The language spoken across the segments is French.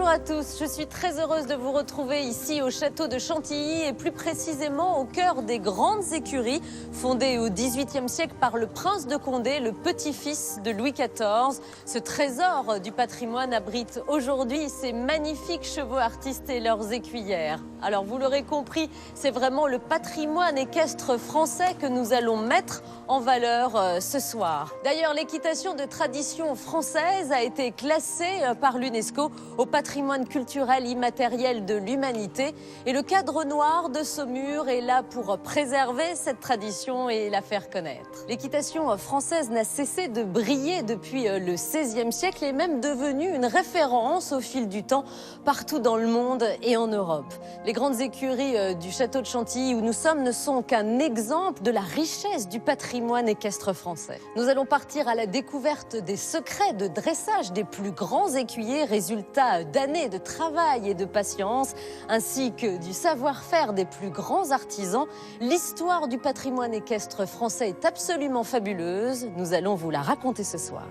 Bonjour à tous, je suis très heureuse de vous retrouver ici au château de Chantilly et plus précisément au cœur des grandes écuries fondées au XVIIIe siècle par le prince de Condé, le petit-fils de Louis XIV. Ce trésor du patrimoine abrite aujourd'hui ces magnifiques chevaux artistes et leurs écuyères. Alors vous l'aurez compris, c'est vraiment le patrimoine équestre français que nous allons mettre en valeur ce soir. D'ailleurs, l'équitation de tradition française a été classée par l'UNESCO au patrimoine culturel immatériel de l'humanité. Et le cadre noir de Saumur est là pour préserver cette tradition et la faire connaître. L'équitation française n'a cessé de briller depuis le XVIe siècle et est même devenue une référence au fil du temps partout dans le monde et en Europe. Les grandes écuries du château de Chantilly où nous sommes ne sont qu'un exemple de la richesse du patrimoine équestre français. Nous allons partir à la découverte des secrets de dressage des plus grands écuyers, résultat d'années de travail et de patience, ainsi que du savoir-faire des plus grands artisans. L'histoire du patrimoine équestre français est absolument fabuleuse. Nous allons vous la raconter ce soir.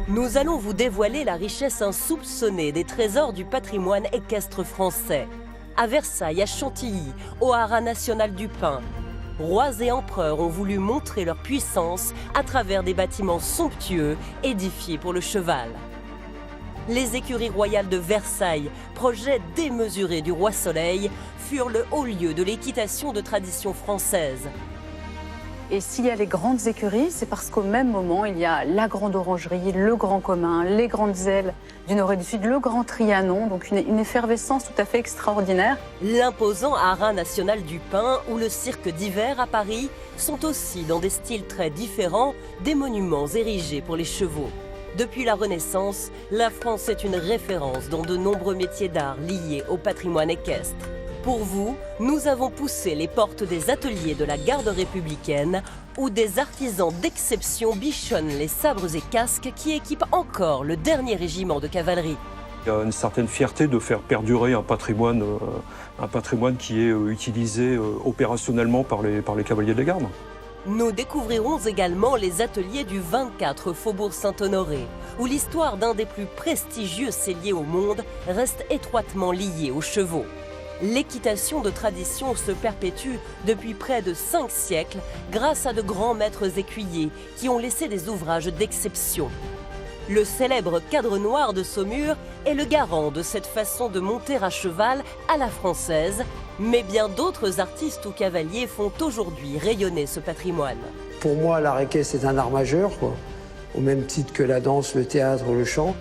Nous allons vous dévoiler la richesse insoupçonnée des trésors du patrimoine équestre français. À Versailles, à Chantilly, au Haras national du Pin, rois et empereurs ont voulu montrer leur puissance à travers des bâtiments somptueux édifiés pour le cheval. Les écuries royales de Versailles, projet démesuré du roi Soleil, furent le haut lieu de l'équitation de tradition française. Et s'il y a les grandes écuries, c'est parce qu'au même moment, il y a la grande orangerie, le grand commun, les grandes ailes du Nord et du Sud, le grand Trianon, donc une effervescence tout à fait extraordinaire. L'imposant Haras national du Pin ou le cirque d'hiver à Paris sont aussi, dans des styles très différents, des monuments érigés pour les chevaux. Depuis la Renaissance, la France est une référence dans de nombreux métiers d'art liés au patrimoine équestre. Pour vous, nous avons poussé les portes des ateliers de la garde républicaine où des artisans d'exception bichonnent les sabres et casques qui équipent encore le dernier régiment de cavalerie. Il y a une certaine fierté de faire perdurer un patrimoine qui est utilisé opérationnellement par les cavaliers de la garde. Nous découvrirons également les ateliers du 24 Faubourg Saint-Honoré, où l'histoire d'un des plus prestigieux celliers au monde reste étroitement liée aux chevaux. L'équitation de tradition se perpétue depuis près de 5 siècles grâce à de grands maîtres écuyers qui ont laissé des ouvrages d'exception. Le célèbre cadre noir de Saumur est le garant de cette façon de monter à cheval à la française, mais bien d'autres artistes ou cavaliers font aujourd'hui rayonner ce patrimoine. Pour moi, l'art équestre est un art majeur, au même titre que la danse, le théâtre ou le chant.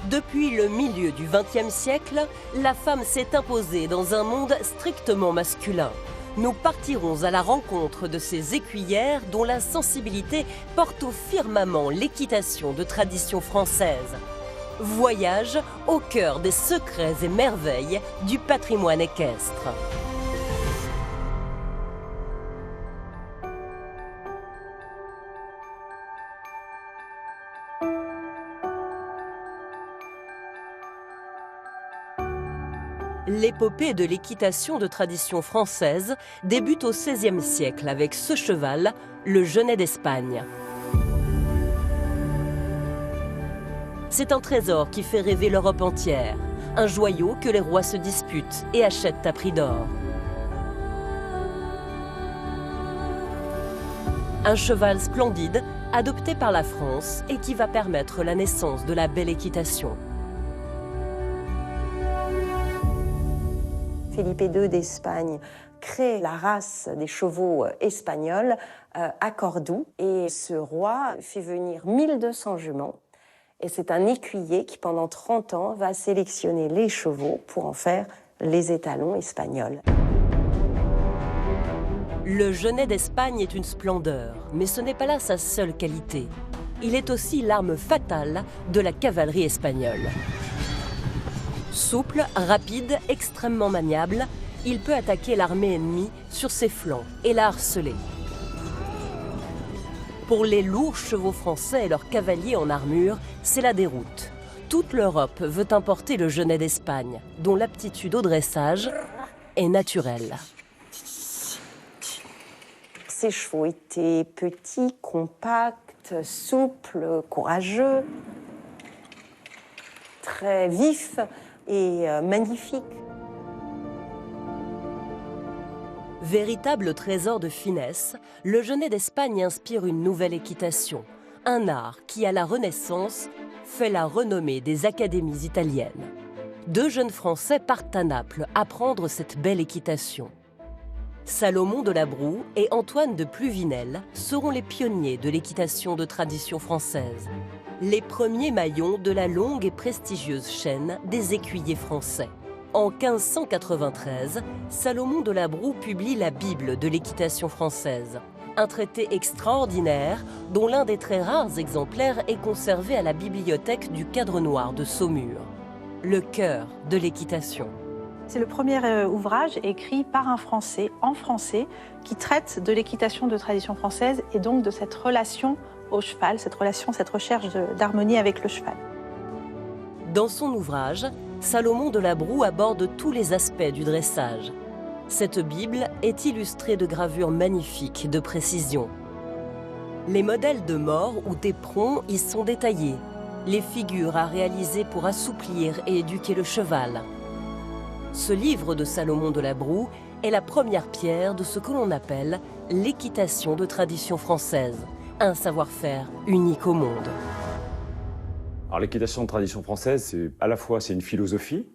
Depuis le milieu du XXe siècle, la femme s'est imposée dans un monde strictement masculin. Nous partirons à la rencontre de ces écuyères dont la sensibilité porte au firmament l'équitation de tradition française. Voyage au cœur des secrets et merveilles du patrimoine équestre. L'épopée de l'équitation de tradition française débute au XVIe siècle avec ce cheval, le Genet d'Espagne. C'est un trésor qui fait rêver l'Europe entière, un joyau que les rois se disputent et achètent à prix d'or. Un cheval splendide, adopté par la France et qui va permettre la naissance de la belle équitation. Philippe II d'Espagne crée la race des chevaux espagnols à Cordoue. Et ce roi fait venir 1200 juments. Et c'est un écuyer qui, pendant 30 ans, va sélectionner les chevaux pour en faire les étalons espagnols. Le Genet d'Espagne est une splendeur, mais ce n'est pas là sa seule qualité. Il est aussi l'arme fatale de la cavalerie espagnole. Souple, rapide, extrêmement maniable, il peut attaquer l'armée ennemie sur ses flancs et la harceler. Pour les lourds chevaux français et leurs cavaliers en armure, c'est la déroute. Toute l'Europe veut importer le Genet d'Espagne, dont l'aptitude au dressage est naturelle. Ces chevaux étaient petits, compacts, vite, souple, courageux, très vif et magnifique. Véritable trésor de finesse, le Genet d'Espagne inspire une nouvelle équitation, un art qui, à la Renaissance, fait la renommée des académies italiennes. 2 jeunes Français partent à Naples apprendre cette belle équitation. Salomon de la Broue et Antoine de Pluvinel seront les pionniers de l'équitation de tradition française, les premiers maillons de la longue et prestigieuse chaîne des écuyers français. En 1593, Salomon de la Broue publie la Bible de l'équitation française, un traité extraordinaire dont l'un des très rares exemplaires est conservé à la bibliothèque du Cadre Noir de Saumur. Le cœur de l'équitation. C'est le premier ouvrage écrit par un Français, en français, qui traite de l'équitation de tradition française et donc de cette relation au cheval, cette recherche d'harmonie avec le cheval. Dans son ouvrage, Salomon de la Broue aborde tous les aspects du dressage. Cette Bible est illustrée de gravures magnifiques de précision. Les modèles de mors ou d'éperons y sont détaillés, les figures à réaliser pour assouplir et éduquer le cheval. Ce livre de Salomon de la Broue est la première pierre de ce que l'on appelle l'équitation de tradition française, un savoir-faire unique au monde. Alors l'équitation de tradition française, c'est à la fois une philosophie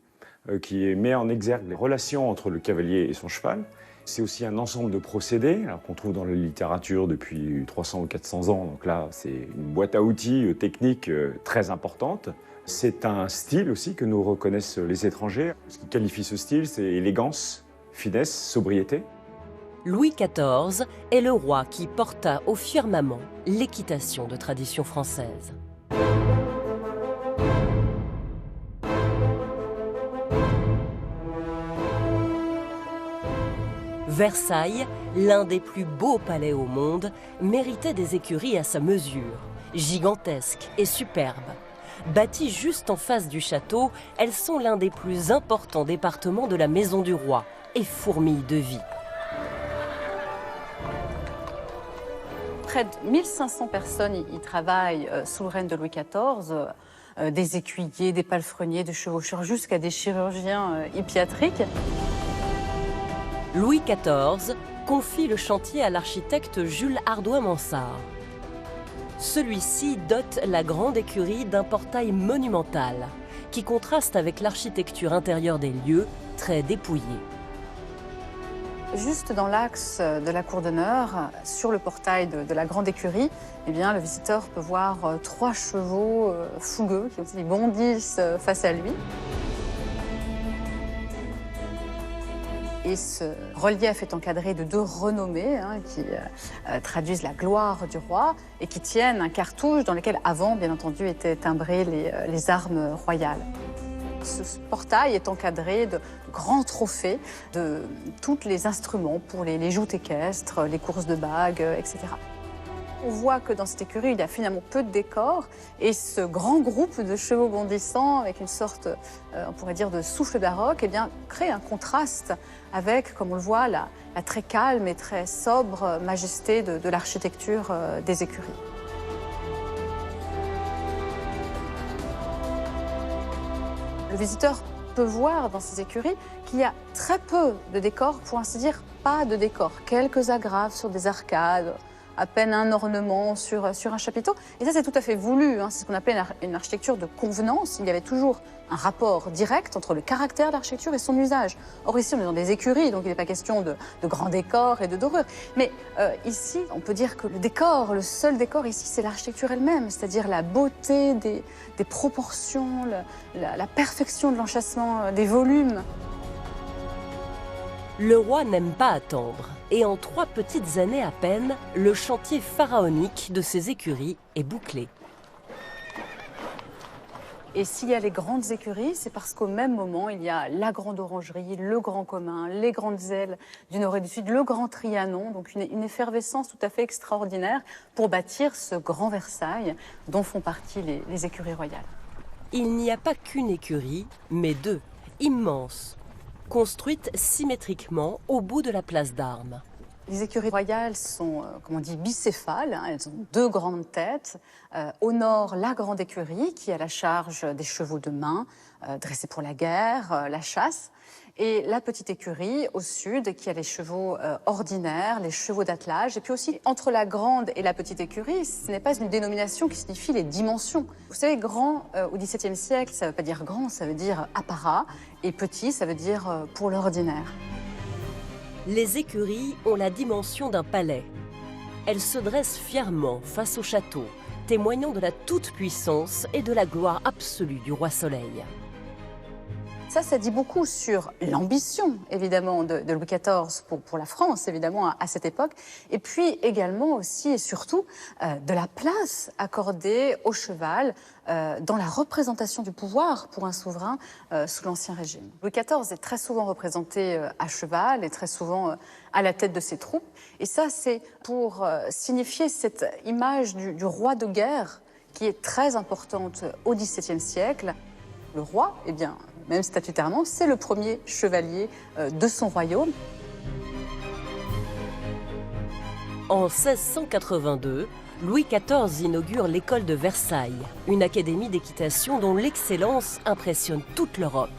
qui met en exergue les relations entre le cavalier et son cheval. C'est aussi un ensemble de procédés qu'on trouve dans la littérature depuis 300 ou 400 ans. Donc là, c'est une boîte à outils technique très importante. C'est un style aussi que nous reconnaissent les étrangers. Ce qui qualifie ce style, c'est élégance, finesse, sobriété. Louis XIV est le roi qui porta au firmament l'équitation de tradition française. Versailles, l'un des plus beaux palais au monde, méritait des écuries à sa mesure, gigantesques et superbes. Bâties juste en face du château, elles sont l'un des plus importants départements de la Maison du Roi et fourmillent de vie. Près de 1500 personnes y travaillent sous le règne de Louis XIV, des écuyers, des palefreniers, des chevaucheurs, jusqu'à des chirurgiens hippiatriques. Louis XIV confie le chantier à l'architecte Jules Hardouin-Mansart. Celui-ci dote la grande écurie d'un portail monumental qui contraste avec l'architecture intérieure des lieux, très dépouillée. Juste dans l'axe de la cour d'honneur, sur le portail de la grande écurie, eh bien, le visiteur peut voir 3 chevaux fougueux qui bondissent face à lui. Et ce relief est encadré de 2 renommées qui traduisent la gloire du roi et qui tiennent un cartouche dans lequel, avant, bien entendu, étaient timbrées les armes royales. Ce portail est encadré de grands trophées, de tous les instruments pour les joutes équestres, les courses de bagues, etc. On voit que dans cette écurie, il y a finalement peu de décors et ce grand groupe de chevaux bondissants avec une sorte, on pourrait dire, de souffle baroque, eh bien, crée un contraste avec, comme on le voit, la très calme et très sobre majesté de l'architecture des écuries. Le visiteur peut voir dans ces écuries qu'il y a très peu de décors, pour ainsi dire, pas de décors. Quelques agraves sur des arcades, à peine un ornement sur un chapiteau. Et ça, c'est tout à fait voulu. C'est ce qu'on appelle une architecture de convenance. Il y avait toujours un rapport direct entre le caractère de l'architecture et son usage. Or, ici, on est dans des écuries, donc il n'est pas question de grands décors et de dorures. Mais ici, on peut dire que le décor, le seul décor ici, c'est l'architecture elle-même, c'est-à-dire la beauté des proportions, la perfection de l'enchâssement des volumes. Le roi n'aime pas attendre, et en 3 petites années à peine, le chantier pharaonique de ses écuries est bouclé. Et s'il y a les grandes écuries, c'est parce qu'au même moment, il y a la grande orangerie, le grand commun, les grandes ailes du nord et du sud, le grand Trianon, donc une effervescence tout à fait extraordinaire pour bâtir ce grand Versailles dont font partie les écuries royales. Il n'y a pas qu'une écurie, mais 2, immenses, construites symétriquement au bout de la place d'Armes. Les écuries royales sont, comme on dit, bicéphales. Elles ont 2 grandes têtes. Au nord, la grande écurie qui a la charge des chevaux de main, dressés pour la guerre, la chasse. Et la petite écurie au sud qui a les chevaux ordinaires, les chevaux d'attelage. Et puis aussi, entre la grande et la petite écurie, ce n'est pas une dénomination qui signifie les dimensions. Vous savez, grand au XVIIe siècle, ça ne veut pas dire grand, ça veut dire apparat. Et petit, ça veut dire pour l'ordinaire. Les écuries ont la dimension d'un palais. Elles se dressent fièrement face au château, témoignant de la toute-puissance et de la gloire absolue du roi Soleil. Ça dit beaucoup sur l'ambition, évidemment, de Louis XIV pour la France, évidemment, à cette époque. Et puis également aussi et surtout de la place accordée au cheval dans la représentation du pouvoir pour un souverain sous l'Ancien Régime. Louis XIV est très souvent représenté à cheval et très souvent à la tête de ses troupes. Et ça, c'est pour signifier cette image du roi de guerre qui est très importante au XVIIe siècle. Le roi, eh bien, même statutairement, c'est le premier chevalier de son royaume. En 1682, Louis XIV inaugure l'école de Versailles, une académie d'équitation dont l'excellence impressionne toute l'Europe.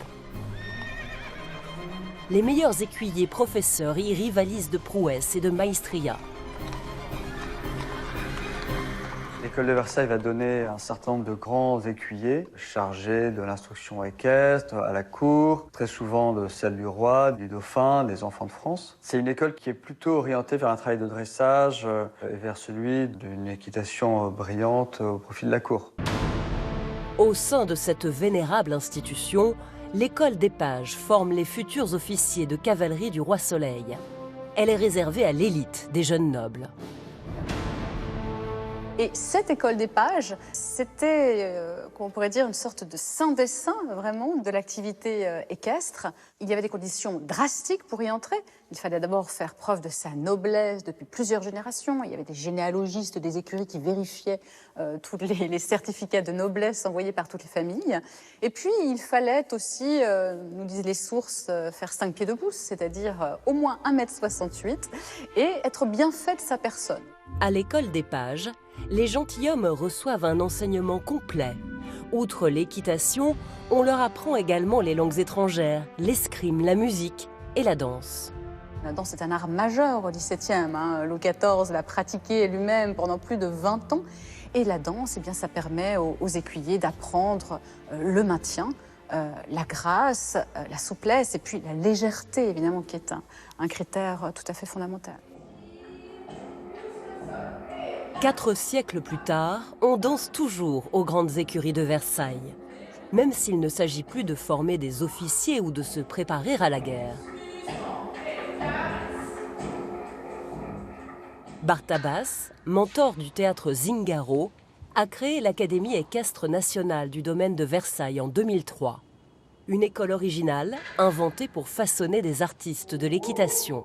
Les meilleurs écuyers professeurs y rivalisent de prouesse et de maestria. L'école de Versailles va donner un certain nombre de grands écuyers chargés de l'instruction équestre à la cour, très souvent de celle du roi, du dauphin, des enfants de France. C'est une école qui est plutôt orientée vers un travail de dressage et vers celui d'une équitation brillante au profit de la cour. Au sein de cette vénérable institution, l'école des pages forme les futurs officiers de cavalerie du roi Soleil. Elle est réservée à l'élite des jeunes nobles. Et cette école des pages, c'était, on pourrait dire, une sorte de saint des saints, vraiment, de l'activité équestre. Il y avait des conditions drastiques pour y entrer. Il fallait d'abord faire preuve de sa noblesse depuis plusieurs générations. Il y avait des généalogistes des écuries qui vérifiaient tous les certificats de noblesse envoyés par toutes les familles. Et puis, il fallait aussi, nous disent les sources, faire 5 pieds de pouce, c'est-à-dire au moins 1,68 m, et être bien fait de sa personne. À l'école des pages, les gentilshommes reçoivent un enseignement complet. Outre l'équitation, on leur apprend également les langues étrangères, l'escrime, la musique et la danse. La danse est un art majeur au XVIIe. Louis XIV l'a pratiqué lui-même pendant plus de 20 ans. Et la danse, eh bien, ça permet aux écuyers d'apprendre le maintien, la grâce, la souplesse et puis la légèreté, évidemment, qui est un critère tout à fait fondamental. 4 siècles plus tard, on danse toujours aux grandes écuries de Versailles, même s'il ne s'agit plus de former des officiers ou de se préparer à la guerre. Bartabas, mentor du théâtre Zingaro, a créé l'Académie équestre nationale du domaine de Versailles en 2003. Une école originale inventée pour façonner des artistes de l'équitation.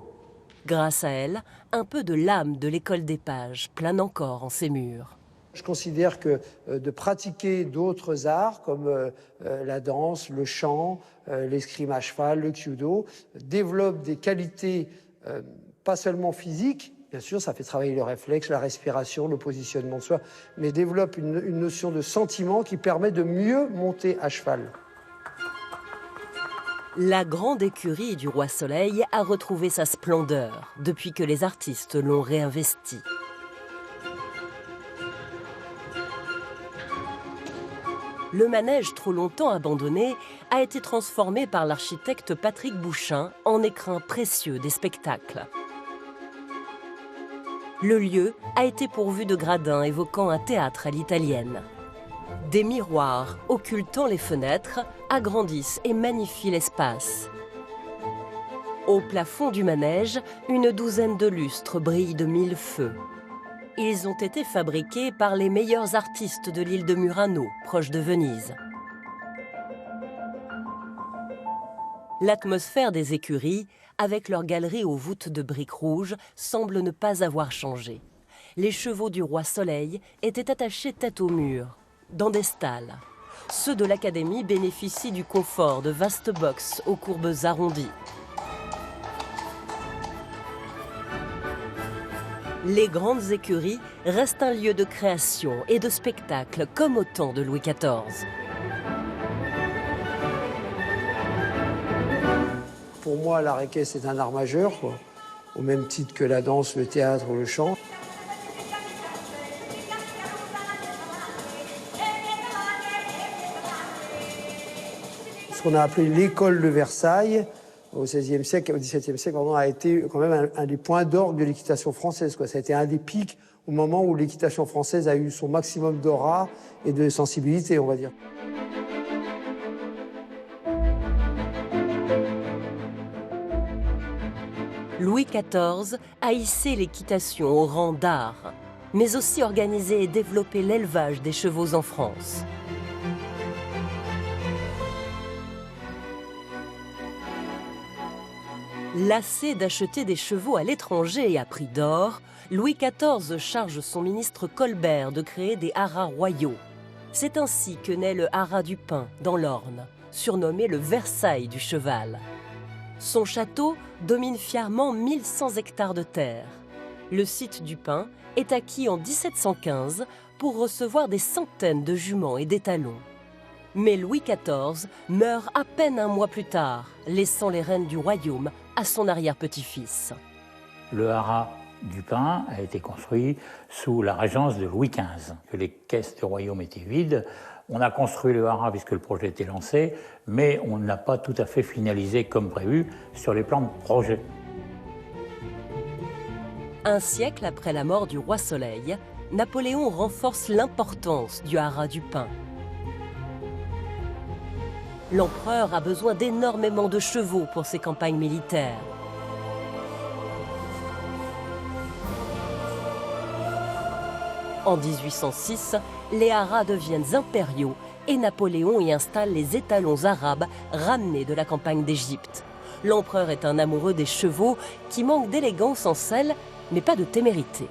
Grâce à elle, un peu de l'âme de l'école des pages plane encore en ses murs. Je considère que de pratiquer d'autres arts comme la danse, le chant, l'escrime à cheval, le kyudo, développe des qualités pas seulement physiques, bien sûr ça fait travailler le réflexe, la respiration, le positionnement de soi, mais développe une notion de sentiment qui permet de mieux monter à cheval. La grande écurie du roi Soleil a retrouvé sa splendeur depuis que les artistes l'ont réinvestie. Le manège trop longtemps abandonné a été transformé par l'architecte Patrick Bouchain en écrin précieux des spectacles. Le lieu a été pourvu de gradins évoquant un théâtre à l'italienne. Des miroirs occultant les fenêtres agrandissent et magnifient l'espace. Au plafond du manège, une douzaine de lustres brillent de 1000 feux. Ils ont été fabriqués par les meilleurs artistes de l'île de Murano, proche de Venise. L'atmosphère des écuries, avec leurs galeries aux voûtes de briques rouges, semble ne pas avoir changé. Les chevaux du roi Soleil étaient attachés tête au mur, dans des stalles. Ceux de l'Académie bénéficient du confort de vastes boxes aux courbes arrondies. Les grandes écuries restent un lieu de création et de spectacle comme au temps de Louis XIV. Pour moi, l'art équestre est un art majeur, quoi, au même titre que la danse, le théâtre ou le chant. Ce qu'on a appelé l'école de Versailles, au XVIe siècle, au XVIIe siècle, a été quand même un des points d'orgue de l'équitation française, quoi. Ça a été un des pics au moment où l'équitation française a eu son maximum d'aura et de sensibilité, on va dire. Louis XIV a hissé l'équitation au rang d'art, mais aussi organisé et développé l'élevage des chevaux en France. Lassé d'acheter des chevaux à l'étranger à prix d'or, Louis XIV charge son ministre Colbert de créer des haras royaux. C'est ainsi que naît le haras du Pin, dans l'Orne, surnommé le Versailles du cheval. Son château domine fièrement 1100 hectares de terre. Le site du Pin est acquis en 1715 pour recevoir des centaines de juments et d'étalons. Mais Louis XIV meurt à peine un mois plus tard, laissant les rênes du royaume à son arrière-petit-fils. Le haras du Pin a été construit sous la régence de Louis XV. Que les caisses du royaume étaient vides, on a construit le haras puisque le projet était lancé, mais on n'a pas tout à fait finalisé comme prévu sur les plans de projet. Un siècle après la mort du roi Soleil, Napoléon renforce l'importance du haras du Pin. L'empereur a besoin d'énormément de chevaux pour ses campagnes militaires. En 1806, les haras deviennent impériaux et Napoléon y installe les étalons arabes ramenés de la campagne d'Égypte. L'empereur est un amoureux des chevaux qui manque d'élégance en selle, mais pas de témérité.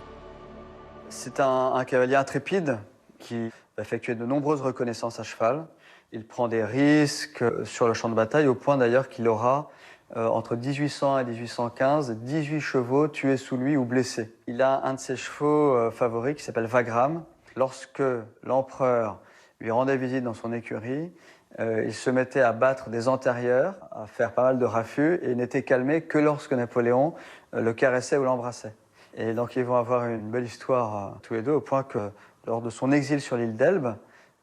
C'est un cavalier intrépide qui va effectuer de nombreuses reconnaissances à cheval. Il prend des risques sur le champ de bataille, au point d'ailleurs qu'il aura, entre 1800 et 1815, 18 chevaux tués sous lui ou blessés. Il a un de ses chevaux favoris qui s'appelle Wagram. Lorsque l'empereur lui rendait visite dans son écurie, il se mettait à battre des antérieurs, à faire pas mal de raffus, et il n'était calmé que lorsque Napoléon le caressait ou l'embrassait. Et donc ils vont avoir une belle histoire tous les deux, au point que lors de son exil sur l'île d'Elbe,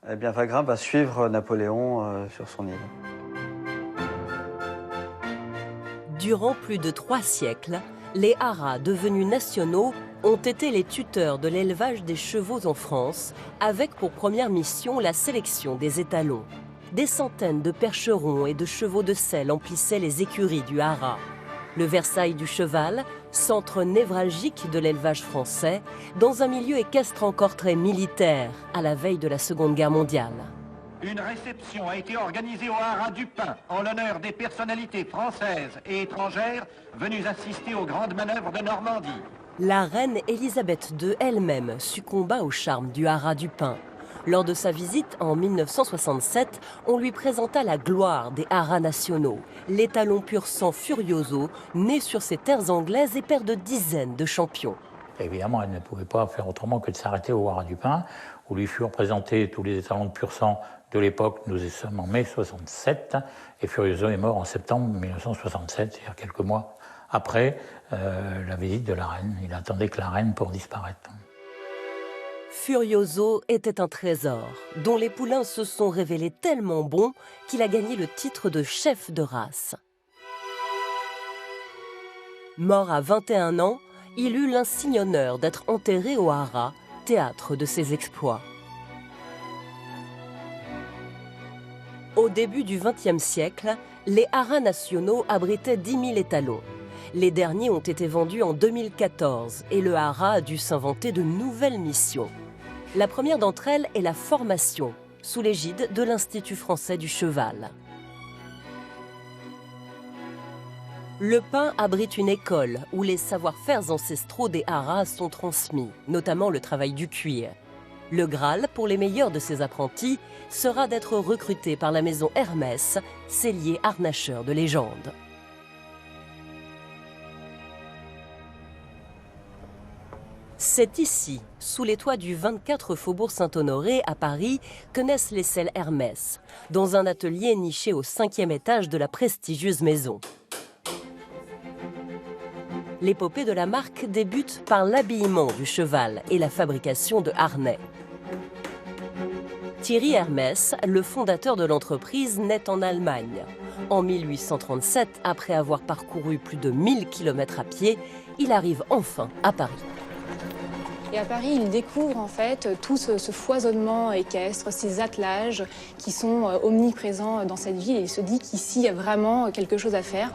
eh bien, Wagram va suivre Napoléon sur son île. Durant plus de 3 siècles, les haras devenus nationaux ont été les tuteurs de l'élevage des chevaux en France, avec pour première mission la sélection des étalons. Des centaines de percherons et de chevaux de selle emplissaient les écuries du haras. Le Versailles du cheval, centre névralgique de l'élevage français, dans un milieu équestre encore très militaire, à la veille de la Seconde Guerre mondiale. Une réception a été organisée au haras du Pin en l'honneur des personnalités françaises et étrangères venues assister aux grandes manœuvres de Normandie. La reine Élisabeth II elle-même succomba au charme du haras du Pin. Lors de sa visite en 1967, on lui présenta la gloire des haras nationaux, l'étalon pur sang Furioso, né sur ces terres anglaises et père de dizaines de champions. Évidemment, elle ne pouvait pas faire autrement que de s'arrêter au haras du Pin, où lui furent présentés tous les étalons de pur sang de l'époque. Nous y sommes en mai 67, et Furioso est mort en septembre 1967, c'est-à-dire quelques mois après la visite de la reine. Il attendait que la reine pour disparaître. Furioso était un trésor, dont les poulains se sont révélés tellement bons qu'il a gagné le titre de chef de race. Mort à 21 ans, il eut l'insigne honneur d'être enterré au haras, théâtre de ses exploits. Au début du XXe siècle, les haras nationaux abritaient 10 000 étalons. Les derniers ont été vendus en 2014 et le haras a dû s'inventer de nouvelles missions. La première d'entre elles est la formation, sous l'égide de l'Institut français du cheval. Le Pin abrite une école où les savoir-faire ancestraux des haras sont transmis, notamment le travail du cuir. Le Graal, pour les meilleurs de ses apprentis, sera d'être recruté par la maison Hermès, sellier harnacheur de légende. C'est ici, sous les toits du 24 Faubourg Saint-Honoré à Paris, que naissent les selles Hermès, dans un atelier niché au 5e étage de la prestigieuse maison. L'épopée de la marque débute par l'habillement du cheval et la fabrication de harnais. Thierry Hermès, le fondateur de l'entreprise, naît en Allemagne. En 1837, après avoir parcouru plus de 1000 km à pied, il arrive enfin à Paris. Et à Paris, il découvre en fait tout ce foisonnement équestre, ces attelages qui sont omniprésents dans cette ville. Et il se dit qu'ici, il y a vraiment quelque chose à faire.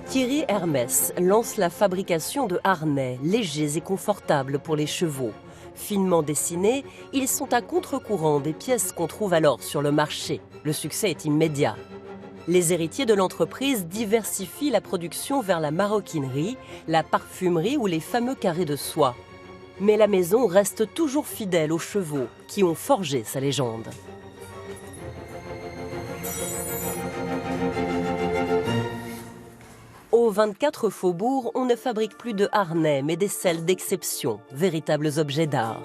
Thierry Hermès lance la fabrication de harnais légers et confortables pour les chevaux. Finement dessinés, ils sont à contre-courant des pièces qu'on trouve alors sur le marché. Le succès est immédiat. Les héritiers de l'entreprise diversifient la production vers la maroquinerie, la parfumerie ou les fameux carrés de soie. Mais la maison reste toujours fidèle aux chevaux qui ont forgé sa légende. Au 24 Faubourg, on ne fabrique plus de harnais, mais des selles d'exception, véritables objets d'art.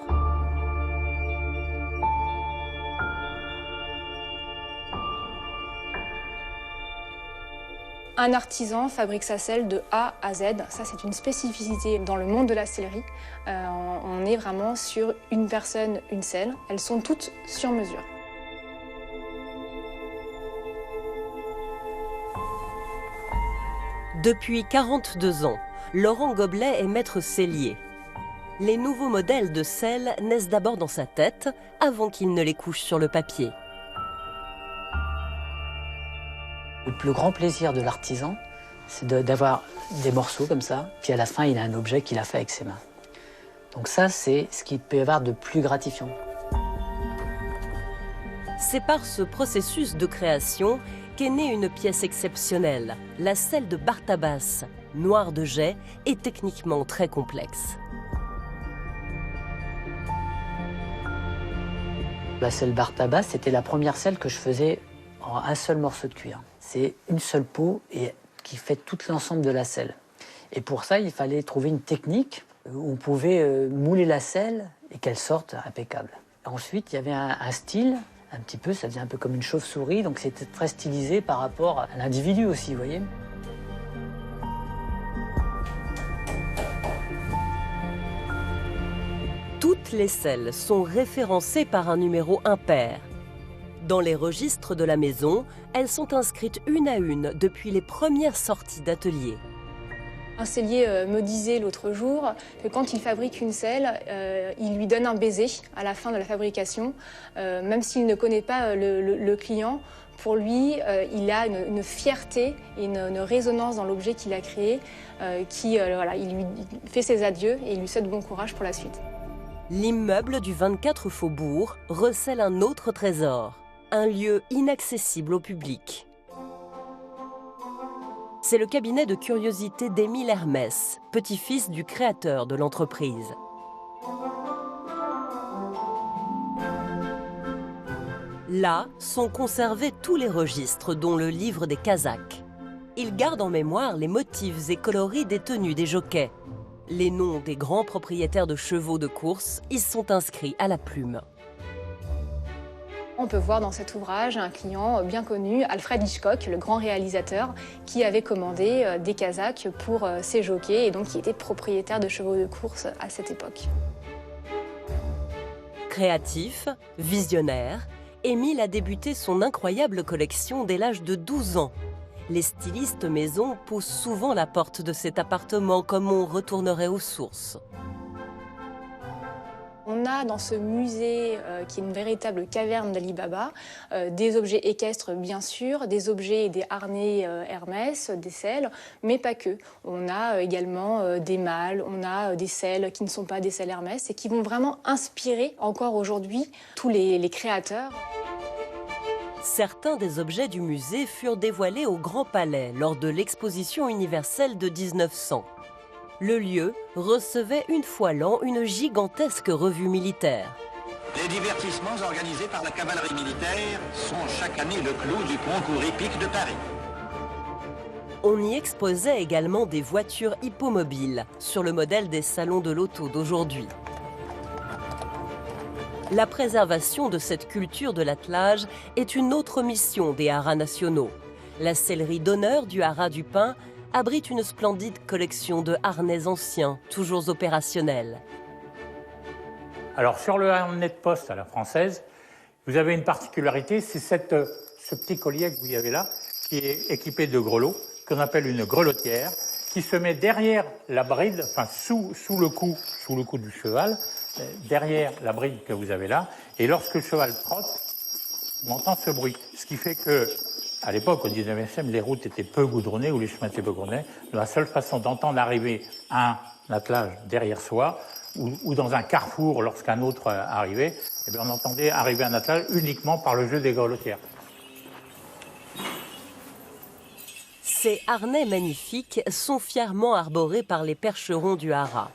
Un artisan fabrique sa selle de A à Z. Ça, c'est une spécificité dans le monde de la sellerie. On est vraiment sur une personne, une selle. Elles sont toutes sur mesure. Depuis 42 ans, Laurent Goblet est maître sellier. Les nouveaux modèles de selles naissent d'abord dans sa tête, avant qu'il ne les couche sur le papier. Le plus grand plaisir de l'artisan, c'est d'avoir des morceaux comme ça, puis à la fin, il a un objet qu'il a fait avec ses mains. Donc ça, c'est ce qu'il peut y avoir de plus gratifiant. C'est par ce processus de création qu'est née une pièce exceptionnelle, la selle de Bartabas, noire de jet et techniquement très complexe. La selle Bartabas, c'était la première selle que je faisais en un seul morceau de cuir. C'est une seule peau et qui fait tout l'ensemble de la selle. Et pour ça, il fallait trouver une technique où on pouvait mouler la selle et qu'elle sorte impeccable. Ensuite, il y avait un style, un petit peu, ça faisait un peu comme une chauve-souris, donc c'était très stylisé par rapport à l'individu aussi, vous voyez. Toutes les selles sont référencées par un numéro impair. Dans les registres de la maison, elles sont inscrites une à une depuis les premières sorties d'atelier. Un sellier me disait l'autre jour que quand il fabrique une selle, il lui donne un baiser à la fin de la fabrication. Même s'il ne connaît pas le client, pour lui, il a une fierté et une résonance dans l'objet qu'il a créé, voilà, il lui fait ses adieux et il lui souhaite bon courage pour la suite. L'immeuble du 24 Faubourg recèle un autre trésor, un lieu inaccessible au public. C'est le cabinet de curiosité d'Émile Hermès, petit-fils du créateur de l'entreprise. Là sont conservés tous les registres, dont le livre des Kazakhs. Il garde en mémoire les motifs et coloris des tenues des jockeys. Les noms des grands propriétaires de chevaux de course y sont inscrits à la plume. On peut voir dans cet ouvrage un client bien connu, Alfred Hitchcock, le grand réalisateur, qui avait commandé des Kazakhs pour ses jockeys et donc qui était propriétaire de chevaux de course à cette époque. Créatif, visionnaire, Émile a débuté son incroyable collection dès l'âge de 12 ans. Les stylistes maison poussent souvent la porte de cet appartement comme on retournerait aux sources. On a dans ce musée, qui est une véritable caverne d'Ali Baba, des objets équestres bien sûr, des objets et des harnais Hermès, des selles, mais pas que. On a également des mâles, on a des selles qui ne sont pas des selles Hermès et qui vont vraiment inspirer encore aujourd'hui tous les créateurs. Certains des objets du musée furent dévoilés au Grand Palais lors de l'exposition universelle de 1900. Le lieu recevait une fois l'an une gigantesque revue militaire. Les divertissements organisés par la cavalerie militaire sont chaque année le clou du concours épique de Paris. On y exposait également des voitures hippomobiles, sur le modèle des salons de l'auto d'aujourd'hui. La préservation de cette culture de l'attelage est une autre mission des haras nationaux. La sellerie d'honneur du haras du Pin abrite une splendide collection de harnais anciens, toujours opérationnels. Alors sur le harnais de poste à la française, vous avez une particularité, c'est ce petit collier que vous avez là, qui est équipé de grelots, qu'on appelle une grelotière, qui se met derrière la bride, enfin sous le cou du cheval, derrière la bride que vous avez là, et lorsque le cheval trotte, on entend ce bruit. Ce qui fait que, à l'époque, au 19e siècle, les routes étaient peu goudronnées, ou les chemins étaient peu goudronnés. La seule façon d'entendre arriver un attelage derrière soi, ou dans un carrefour, lorsqu'un autre arrivait, eh bien, on entendait arriver un attelage uniquement par le jeu des grelotières. Ces harnais magnifiques sont fièrement arborés par les percherons du haras.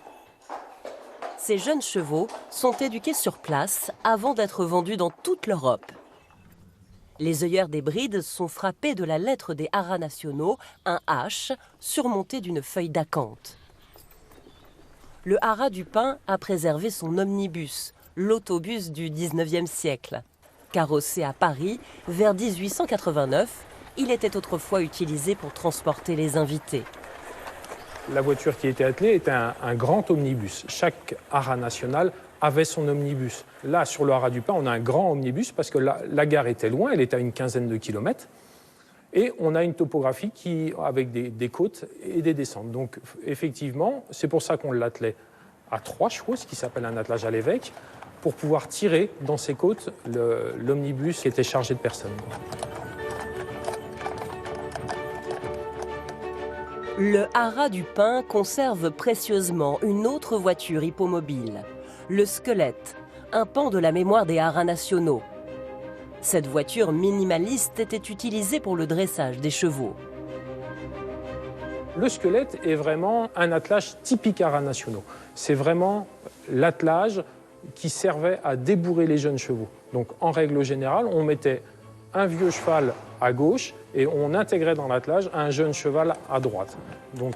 Ces jeunes chevaux sont éduqués sur place avant d'être vendus dans toute l'Europe. Les œillères des brides sont frappées de la lettre des haras nationaux, un H, surmonté d'une feuille d'acanthe. Le haras du Pin a préservé son omnibus, l'autobus du 19e siècle. Carrossé à Paris, vers 1889, il était autrefois utilisé pour transporter les invités. La voiture qui était attelée était un grand omnibus. Chaque haras national avait son omnibus. Là, sur le haras du Pin, on a un grand omnibus parce que la gare était loin, elle était à une quinzaine de kilomètres. Et on a une topographie avec des côtes et des descentes. Donc, effectivement, c'est pour ça qu'on l'attelait à 3 chevaux, ce qui s'appelle un attelage à l'évêque, pour pouvoir tirer dans ces côtes l'omnibus qui était chargé de personnes. Le haras du Pin conserve précieusement une autre voiture hippomobile, le squelette, un pan de la mémoire des haras nationaux. Cette voiture minimaliste était utilisée pour le dressage des chevaux. Le squelette est vraiment un attelage typique haras nationaux. C'est vraiment l'attelage qui servait à débourrer les jeunes chevaux. Donc en règle générale, on mettait un vieux cheval à gauche et on intégrait dans l'attelage un jeune cheval à droite. Donc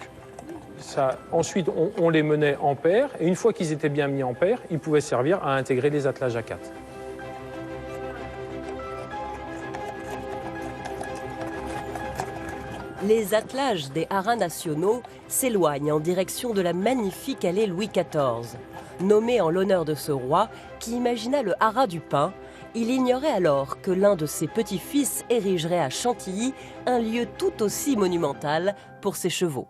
ensuite, on les menait en paire et une fois qu'ils étaient bien mis en paire, ils pouvaient servir à intégrer les attelages à 4. Les attelages des haras nationaux s'éloignent en direction de la magnifique allée Louis XIV. Nommée en l'honneur de ce roi qui imagina le haras du Pin, il ignorait alors que l'un de ses petits-fils érigerait à Chantilly un lieu tout aussi monumental pour ses chevaux.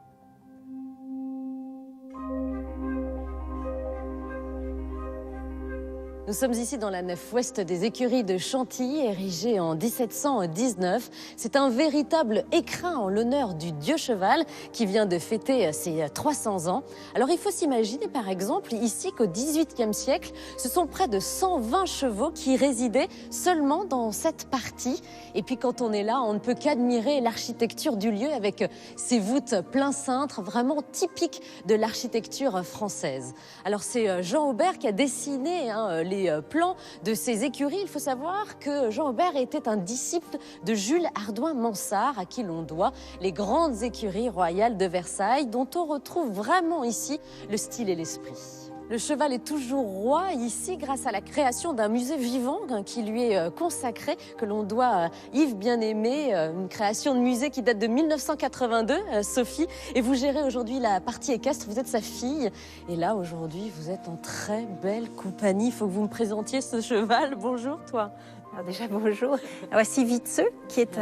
Nous sommes ici dans la nef ouest des écuries de Chantilly, érigée en 1719. C'est un véritable écrin en l'honneur du dieu cheval qui vient de fêter ses 300 ans. Alors il faut s'imaginer par exemple ici qu'au XVIIIe siècle, ce sont près de 120 chevaux qui résidaient seulement dans cette partie. Et puis quand on est là, on ne peut qu'admirer l'architecture du lieu avec ses voûtes plein cintre, vraiment typiques de l'architecture française. Alors c'est Jean Aubert qui a dessiné les plans de ces écuries. Il faut savoir que Jean Aubert était un disciple de Jules Hardouin-Mansart, à qui l'on doit les grandes écuries royales de Versailles, dont on retrouve vraiment ici le style et l'esprit. Le cheval est toujours roi ici grâce à la création d'un musée vivant qui lui est consacré, que l'on doit à Yves Bien-Aimé, une création de musée qui date de 1982, Sophie. Et vous gérez aujourd'hui la partie équestre, vous êtes sa fille. Et là, aujourd'hui, vous êtes en très belle compagnie. Il faut que vous me présentiez ce cheval. Bonjour, toi. Alors déjà, bonjour. Voici Vitseux, qui est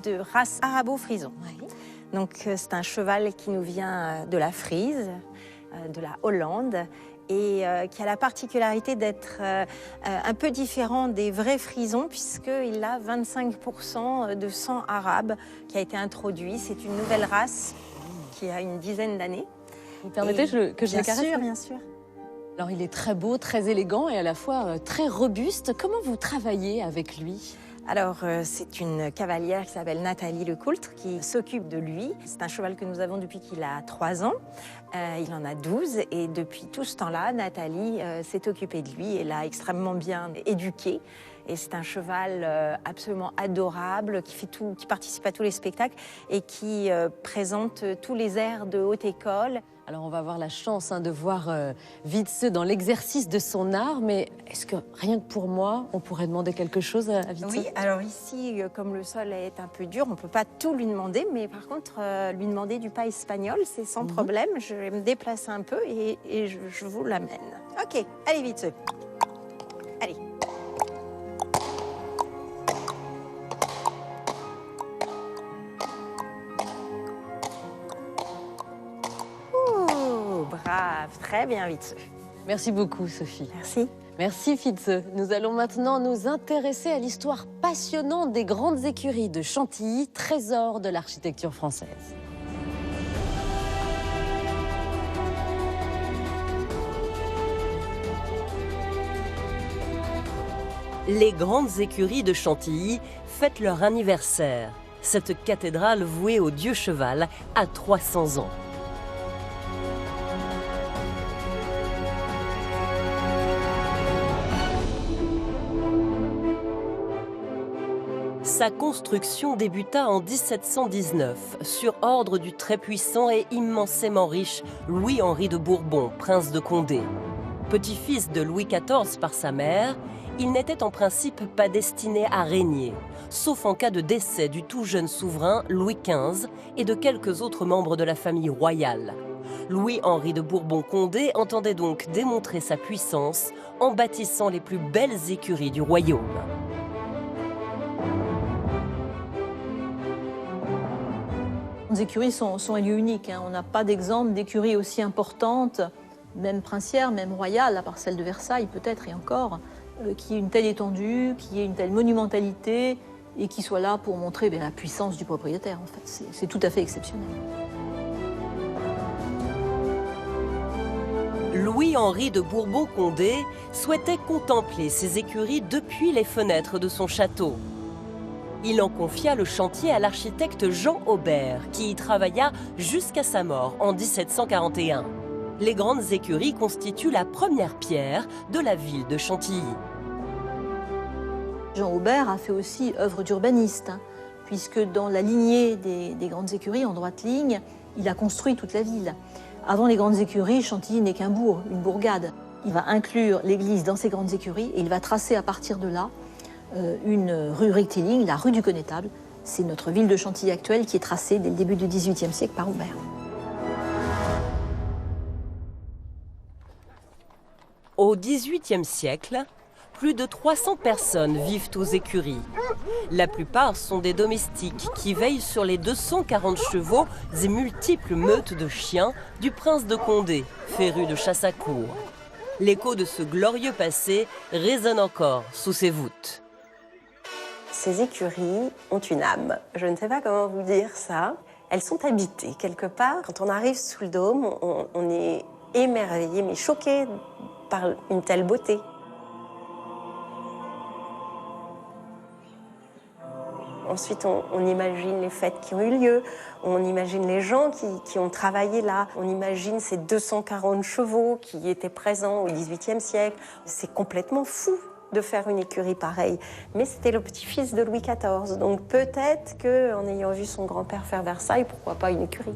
de race arabo-frison. Oui. Donc, c'est un cheval qui nous vient de la Frise, de la Hollande, et qui a la particularité d'être un peu différent des vrais frisons, puisqu'il a 25% de sang arabe qui a été introduit. C'est une nouvelle race qui a une dizaine d'années. Vous permettez que je le caresse? Bien sûr, bien sûr. Alors, il est très beau, très élégant et à la fois très robuste. Comment vous travaillez avec lui? Alors, c'est une cavalière qui s'appelle Nathalie Lecoultre qui s'occupe de lui. C'est un cheval que nous avons depuis qu'il a 3 ans. Il en a 12 et depuis tout ce temps-là, Nathalie s'est occupée de lui et l'a extrêmement bien éduqué. Et c'est un cheval absolument adorable, qui participe à tous les spectacles et qui présente tous les airs de haute école. Alors on va avoir la chance de voir Wietse dans l'exercice de son art, mais est-ce que rien que pour moi, on pourrait demander quelque chose à Wietse? Oui, alors ici, comme le sol est un peu dur, on ne peut pas tout lui demander, mais par contre, lui demander du pas espagnol, c'est sans problème. Je vais me déplacer un peu et je vous l'amène. Ok, allez Wietse. Allez. Brave, très bien Wietse. Merci beaucoup Sophie. Merci. Merci Wietse. Nous allons maintenant nous intéresser à l'histoire passionnante des grandes écuries de Chantilly, trésor de l'architecture française. Les grandes écuries de Chantilly fêtent leur anniversaire. Cette cathédrale vouée au dieu cheval a 300 ans. Sa construction débuta en 1719 sur ordre du très puissant et immensément riche Louis-Henri de Bourbon, prince de Condé. Petit-fils de Louis XIV par sa mère, il n'était en principe pas destiné à régner, sauf en cas de décès du tout jeune souverain Louis XV et de quelques autres membres de la famille royale. Louis-Henri de Bourbon-Condé entendait donc démontrer sa puissance en bâtissant les plus belles écuries du royaume. Les écuries sont un lieu unique. On n'a pas d'exemple d'écurie aussi importante, même princière, même royale, à part celle de Versailles peut-être et encore, qui ait une telle étendue, qui ait une telle monumentalité et qui soit là pour montrer la puissance du propriétaire. En fait, c'est tout à fait exceptionnel. Louis-Henri de Bourbon-Condé souhaitait contempler ses écuries depuis les fenêtres de son château. Il en confia le chantier à l'architecte Jean Aubert, qui y travailla jusqu'à sa mort en 1741. Les grandes écuries constituent la première pierre de la ville de Chantilly. Jean Aubert a fait aussi œuvre d'urbaniste, puisque dans la lignée des grandes écuries, en droite ligne, il a construit toute la ville. Avant les grandes écuries, Chantilly n'est qu'un bourg, une bourgade. Il va inclure l'église dans ces grandes écuries et il va tracer à partir de là une rue rectiligne, la rue du Connétable. C'est notre ville de Chantilly actuelle qui est tracée dès le début du XVIIIe siècle par Aubert. Au XVIIIe siècle, plus de 300 personnes vivent aux écuries. La plupart sont des domestiques qui veillent sur les 240 chevaux et multiples meutes de chiens du prince de Condé, féru de chasse à courre. L'écho de ce glorieux passé résonne encore sous ses voûtes. Ces écuries ont une âme. Je ne sais pas comment vous dire ça. Elles sont habitées quelque part. Quand on arrive sous le dôme, on est émerveillé, mais choqué par une telle beauté. Ensuite, on imagine les fêtes qui ont eu lieu, on imagine les gens qui ont travaillé là, on imagine ces 240 chevaux qui étaient présents au XVIIIe siècle. C'est complètement fou de faire une écurie pareille. Mais c'était le petit-fils de Louis XIV, donc peut-être qu'en ayant vu son grand-père faire Versailles, pourquoi pas une écurie?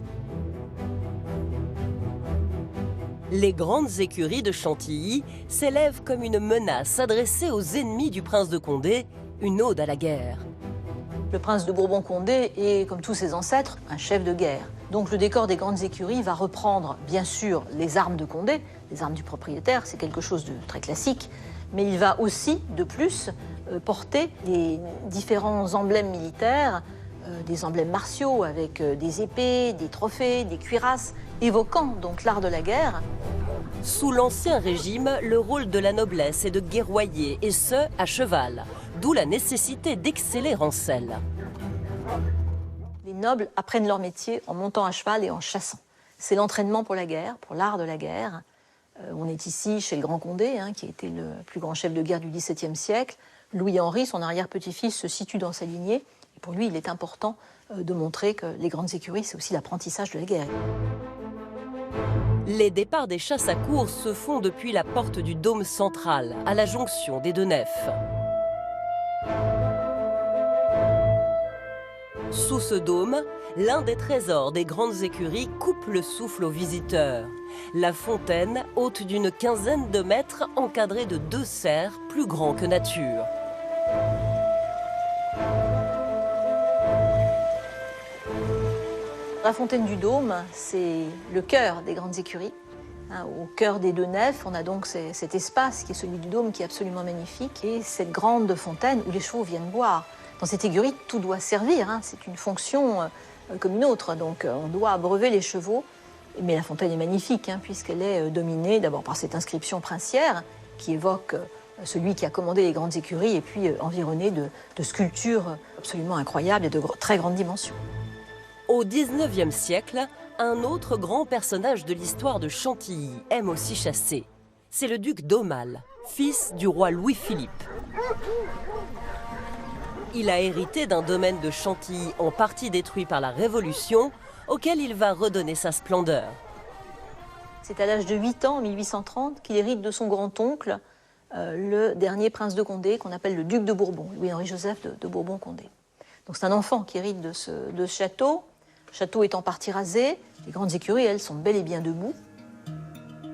Les grandes écuries de Chantilly s'élèvent comme une menace adressée aux ennemis du prince de Condé, une ode à la guerre. Le prince de Bourbon-Condé est, comme tous ses ancêtres, un chef de guerre. Donc le décor des grandes écuries va reprendre, bien sûr, les armes de Condé, les armes du propriétaire, c'est quelque chose de très classique, mais il va aussi, de plus, porter les différents emblèmes militaires, des emblèmes martiaux avec des épées, des trophées, des cuirasses, évoquant donc l'art de la guerre. Sous l'Ancien Régime, le rôle de la noblesse est de guerroyer, et ce, à cheval, d'où la nécessité d'exceller en selle. Les nobles apprennent leur métier en montant à cheval et en chassant. C'est l'entraînement pour la guerre, pour l'art de la guerre. On est ici chez le Grand Condé, qui a été le plus grand chef de guerre du XVIIe siècle. Louis-Henri, son arrière-petit-fils, se situe dans sa lignée. Et pour lui, il est important de montrer que les grandes écuries, c'est aussi l'apprentissage de la guerre. Les départs des chasses à courre se font depuis la porte du dôme central, à la jonction des deux nefs. Sous ce dôme, l'un des trésors des grandes écuries coupe le souffle aux visiteurs. La fontaine, haute d'une quinzaine de mètres, encadrée de 2 cerfs plus grands que nature. La fontaine du Dôme, c'est le cœur des grandes écuries. Au cœur des 2 nefs, on a donc cet espace qui est celui du Dôme, qui est absolument magnifique, et cette grande fontaine où les chevaux viennent boire. Dans cette écurie, tout doit servir, c'est une fonction comme une autre, donc on doit abreuver les chevaux. Mais la fontaine est magnifique, puisqu'elle est dominée d'abord par cette inscription princière qui évoque celui qui a commandé les grandes écuries, et puis environnée de sculptures absolument incroyables et de très grandes dimensions. Au XIXe siècle, un autre grand personnage de l'histoire de Chantilly aime aussi chasser. C'est le duc d'Aumale, fils du roi Louis-Philippe. Il a hérité d'un domaine de Chantilly en partie détruit par la Révolution, auquel il va redonner sa splendeur. C'est à l'âge de 8 ans, en 1830, qu'il hérite de son grand-oncle, le dernier prince de Condé, qu'on appelle le duc de Bourbon, Louis-Henri-Joseph de Bourbon-Condé. Donc c'est un enfant qui hérite de ce château. Le château est en partie rasé, les grandes écuries, elles, sont bel et bien debout.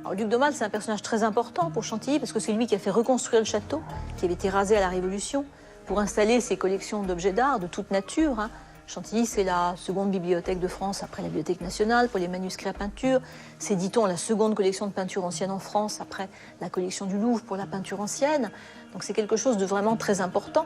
Alors, le duc d'Aumale, c'est un personnage très important pour Chantilly, parce que c'est lui qui a fait reconstruire le château, qui avait été rasé à la Révolution, pour installer ses collections d'objets d'art de toute nature. Chantilly, c'est la seconde bibliothèque de France après la Bibliothèque nationale pour les manuscrits à peinture. C'est, dit-on, la seconde collection de peinture ancienne en France après la collection du Louvre pour la peinture ancienne. Donc c'est quelque chose de vraiment très important.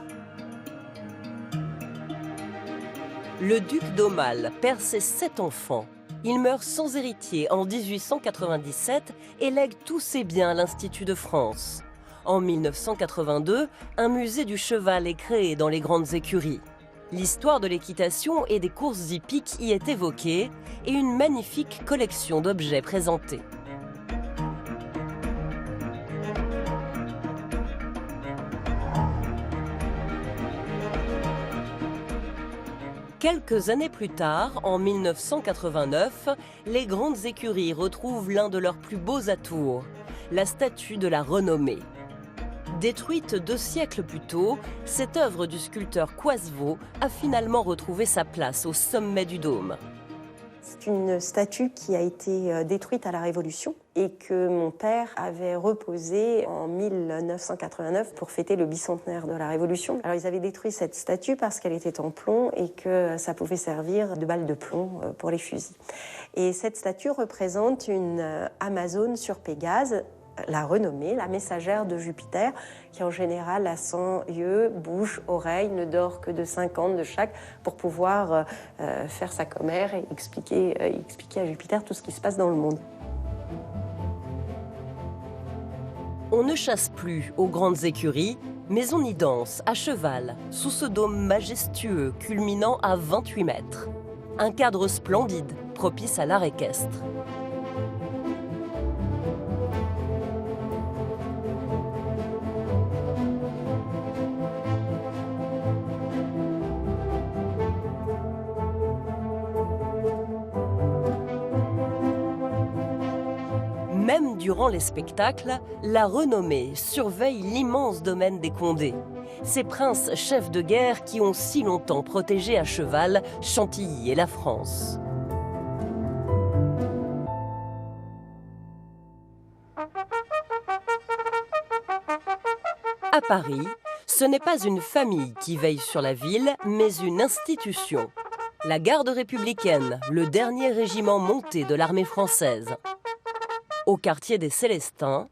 Le duc d'Aumale perd ses 7 enfants. Il meurt sans héritier en 1897 et lègue tous ses biens à l'Institut de France. En 1982, un musée du cheval est créé dans les grandes écuries. L'histoire de l'équitation et des courses hippiques y est évoquée et une magnifique collection d'objets présentés. Quelques années plus tard, en 1989, les grandes écuries retrouvent l'un de leurs plus beaux atours, la statue de la Renommée. Détruite 2 siècles plus tôt, cette œuvre du sculpteur Coisevaux a finalement retrouvé sa place au sommet du dôme. C'est une statue qui a été détruite à la Révolution et que mon père avait reposée en 1989 pour fêter le bicentenaire de la Révolution. Alors ils avaient détruit cette statue parce qu'elle était en plomb et que ça pouvait servir de balle de plomb pour les fusils. Et cette statue représente une Amazone sur Pégase, la Renommée, la messagère de Jupiter, qui en général a 100 yeux, bouche, oreille, ne dort que de 50 de chaque pour pouvoir faire sa commère et expliquer à Jupiter tout ce qui se passe dans le monde. On ne chasse plus aux grandes écuries, mais on y danse à cheval, sous ce dôme majestueux culminant à 28 mètres. Un cadre splendide, propice à l'art équestre. Même durant les spectacles, la Renommée surveille l'immense domaine des Condé. Ces princes chefs de guerre qui ont si longtemps protégé à cheval Chantilly et la France. À Paris, ce n'est pas une famille qui veille sur la ville, mais une institution. La Garde républicaine, le dernier régiment monté de l'armée française. Au quartier des Célestins,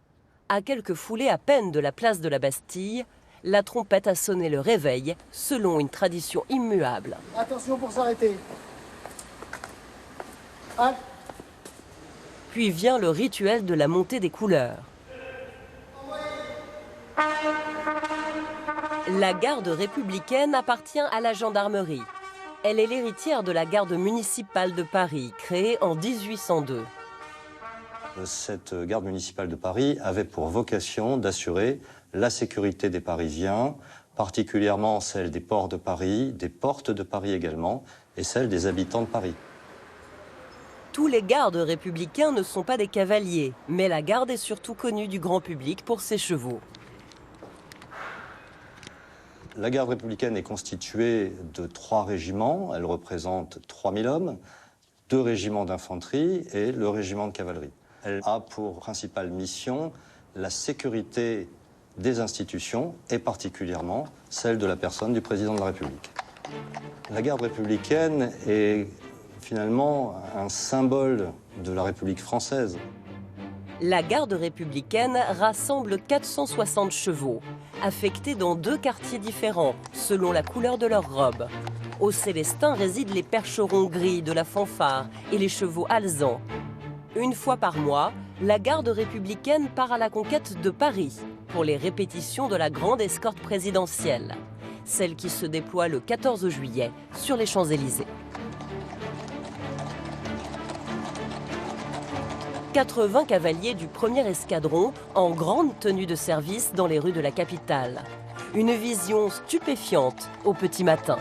à quelques foulées à peine de la place de la Bastille, la trompette a sonné le réveil selon une tradition immuable. Attention pour s'arrêter. Halte. Puis vient le rituel de la montée des couleurs. La garde républicaine appartient à la gendarmerie. Elle est l'héritière de la garde municipale de Paris, créée en 1802. Cette garde municipale de Paris avait pour vocation d'assurer la sécurité des Parisiens, particulièrement celle des ports de Paris, des portes de Paris également, et celle des habitants de Paris. Tous les gardes républicains ne sont pas des cavaliers, mais la garde est surtout connue du grand public pour ses chevaux. La garde républicaine est constituée de 3 régiments. Elle représente 3000 hommes, 2 régiments d'infanterie et le régiment de cavalerie. Elle a pour principale mission la sécurité des institutions et particulièrement celle de la personne du président de la République. La garde républicaine est finalement un symbole de la République française. La garde républicaine rassemble 460 chevaux, affectés dans 2 quartiers différents, selon la couleur de leur robe. Au Célestin résident les percherons gris de la fanfare et les chevaux alezans. Une fois par mois, la garde républicaine part à la conquête de Paris pour les répétitions de la grande escorte présidentielle, celle qui se déploie le 14 juillet sur les Champs-Élysées. 80 cavaliers du 1er escadron en grande tenue de service dans les rues de la capitale. Une vision stupéfiante au petit matin.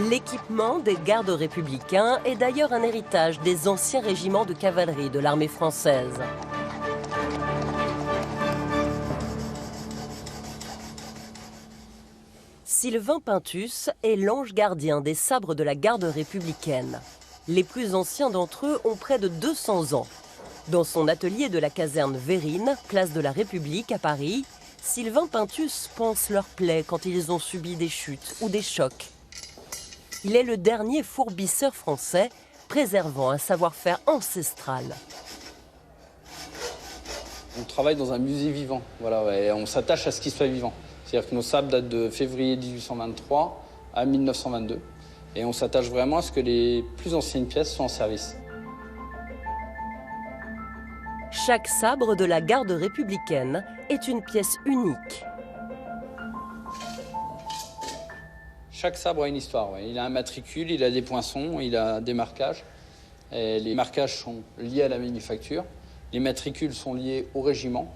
L'équipement des gardes républicains est d'ailleurs un héritage des anciens régiments de cavalerie de l'armée française. Sylvain Pinthus est l'ange gardien des sabres de la garde républicaine. Les plus anciens d'entre eux ont près de 200 ans. Dans son atelier de la caserne Vérine, place de la République à Paris, Sylvain Pinthus pense leurs plaies quand ils ont subi des chutes ou des chocs. Il est le dernier fourbisseur français, préservant un savoir-faire ancestral. On travaille dans un musée vivant, voilà, et on s'attache à ce qui soit vivant. C'est-à-dire que nos sabres datent de février 1823 à 1922. Et on s'attache vraiment à ce que les plus anciennes pièces soient en service. Chaque sabre de la garde républicaine est une pièce unique. Chaque sabre a une histoire. Ouais. Il a un matricule, il a des poinçons, il a des marquages. Et les marquages sont liés à la manufacture. Les matricules sont liés au régiment.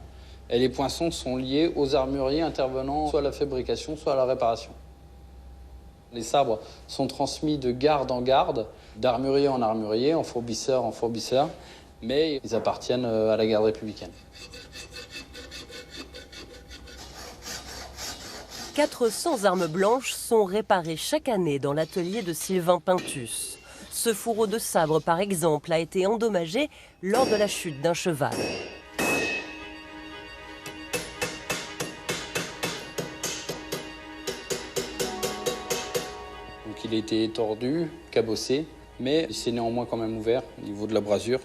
Et les poinçons sont liés aux armuriers intervenant soit à la fabrication, soit à la réparation. Les sabres sont transmis de garde en garde, d'armurier en armurier, en fourbisseur en fourbisseur, mais ils appartiennent à la garde républicaine. 400 armes blanches sont réparées chaque année dans l'atelier de Sylvain Pinthus. Ce fourreau de sabre, par exemple, a été endommagé lors de la chute d'un cheval. Il a été tordu, cabossé, mais il s'est néanmoins quand même ouvert au niveau de la brasure.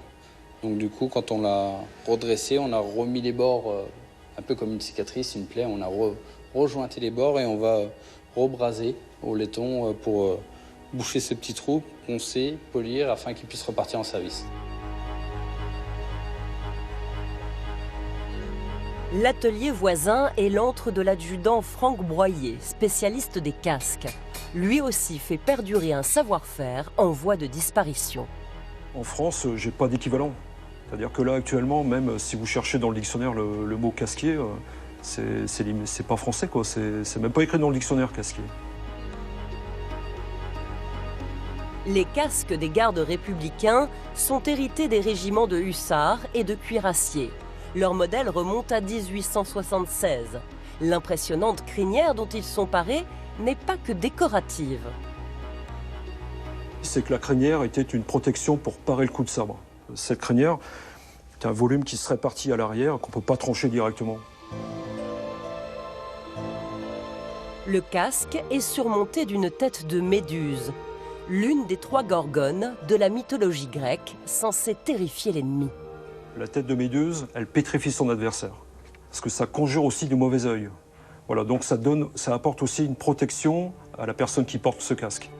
Donc du coup, quand on l'a redressé, on a remis les bords, un peu comme une cicatrice, une plaie, on a rejointé les bords et on va rebraser au laiton pour boucher ce petit trou, poncer, polir, afin qu'il puisse repartir en service. L'atelier voisin est l'antre de l'adjudant Franck Broyer, spécialiste des casques. Lui aussi fait perdurer un savoir-faire en voie de disparition. En France, j'ai pas d'équivalent. C'est-à-dire que là, actuellement, même si vous cherchez dans le dictionnaire le mot casquier, c'est pas français, quoi. C'est même pas écrit dans le dictionnaire, casquier. Les casques des gardes républicains sont hérités des régiments de hussards et de cuirassiers. Leur modèle remonte à 1876. L'impressionnante crinière dont ils sont parés n'est pas que décorative. C'est que la crinière était une protection pour parer le coup de sabre. Cette crinière est un volume qui se répartit à l'arrière, qu'on ne peut pas trancher directement. Le casque est surmonté d'une tête de méduse, l'une des 3 gorgones de la mythologie grecque, censée terrifier l'ennemi. La tête de Méduse, elle pétrifie son adversaire. Parce que ça conjure aussi du mauvais œil. Voilà, donc ça apporte aussi une protection à la personne qui porte ce casque.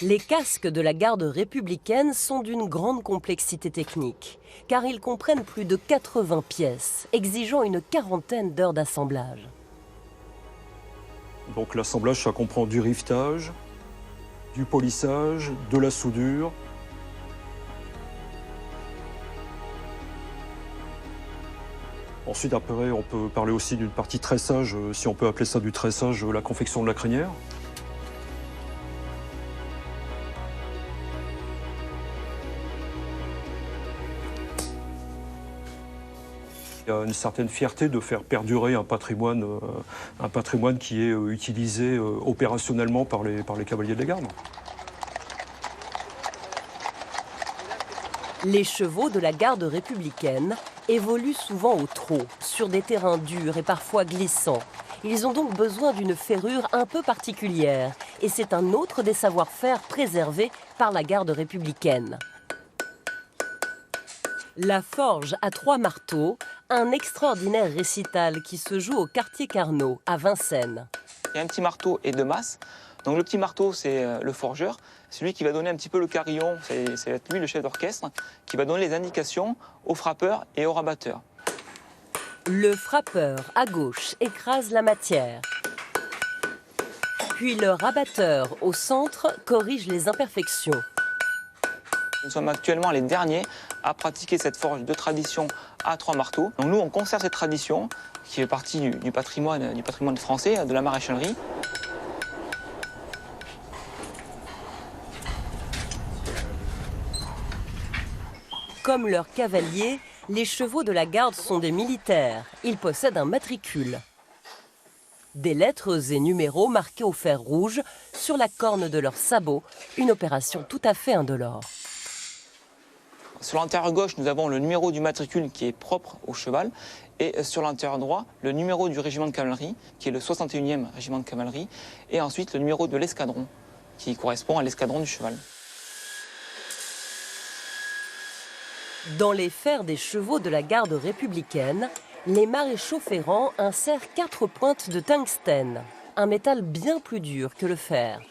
Les casques de la garde républicaine sont d'une grande complexité technique, car ils comprennent plus de 80 pièces, exigeant une 40aine d'heures d'assemblage. Donc l'assemblage, ça comprend du rivetage, du polissage, de la soudure. Ensuite, après, on peut parler aussi d'une partie tressage, si on peut appeler ça du tressage, la confection de la crinière. Il y a une certaine fierté de faire perdurer un patrimoine qui est utilisé opérationnellement par les cavaliers de la garde. Les chevaux de la garde républicaine évoluent souvent au trot, sur des terrains durs et parfois glissants. Ils ont donc besoin d'une ferrure un peu particulière, et c'est un autre des savoir-faire préservés par la garde républicaine. La forge à 3 marteaux, un extraordinaire récital qui se joue au quartier Carnot, à Vincennes. Il y a un petit marteau et 2 masses. Donc le petit marteau, c'est le forgeur. C'est lui qui va donner un petit peu le carillon, c'est lui le chef d'orchestre, qui va donner les indications aux frappeurs et aux rabatteurs. Le frappeur, à gauche, écrase la matière. Puis le rabatteur, au centre, corrige les imperfections. Nous sommes actuellement les derniers à pratiquer cette forge de tradition à 3 marteaux. Donc nous, on conserve cette tradition qui fait partie du patrimoine français, de la maréchalerie. Comme leurs cavaliers, les chevaux de la garde sont des militaires. Ils possèdent un matricule. Des lettres et numéros marqués au fer rouge sur la corne de leurs sabots, une opération tout à fait indolore. Sur l'intérieur gauche, nous avons le numéro du matricule qui est propre au cheval. Et sur l'intérieur droit, le numéro du régiment de cavalerie, qui est le 61e régiment de cavalerie. Et ensuite, le numéro de l'escadron, qui correspond à l'escadron du cheval. Dans les fers des chevaux de la garde républicaine, les maréchaux ferrants insèrent 4 pointes de tungstène, un métal bien plus dur que le fer.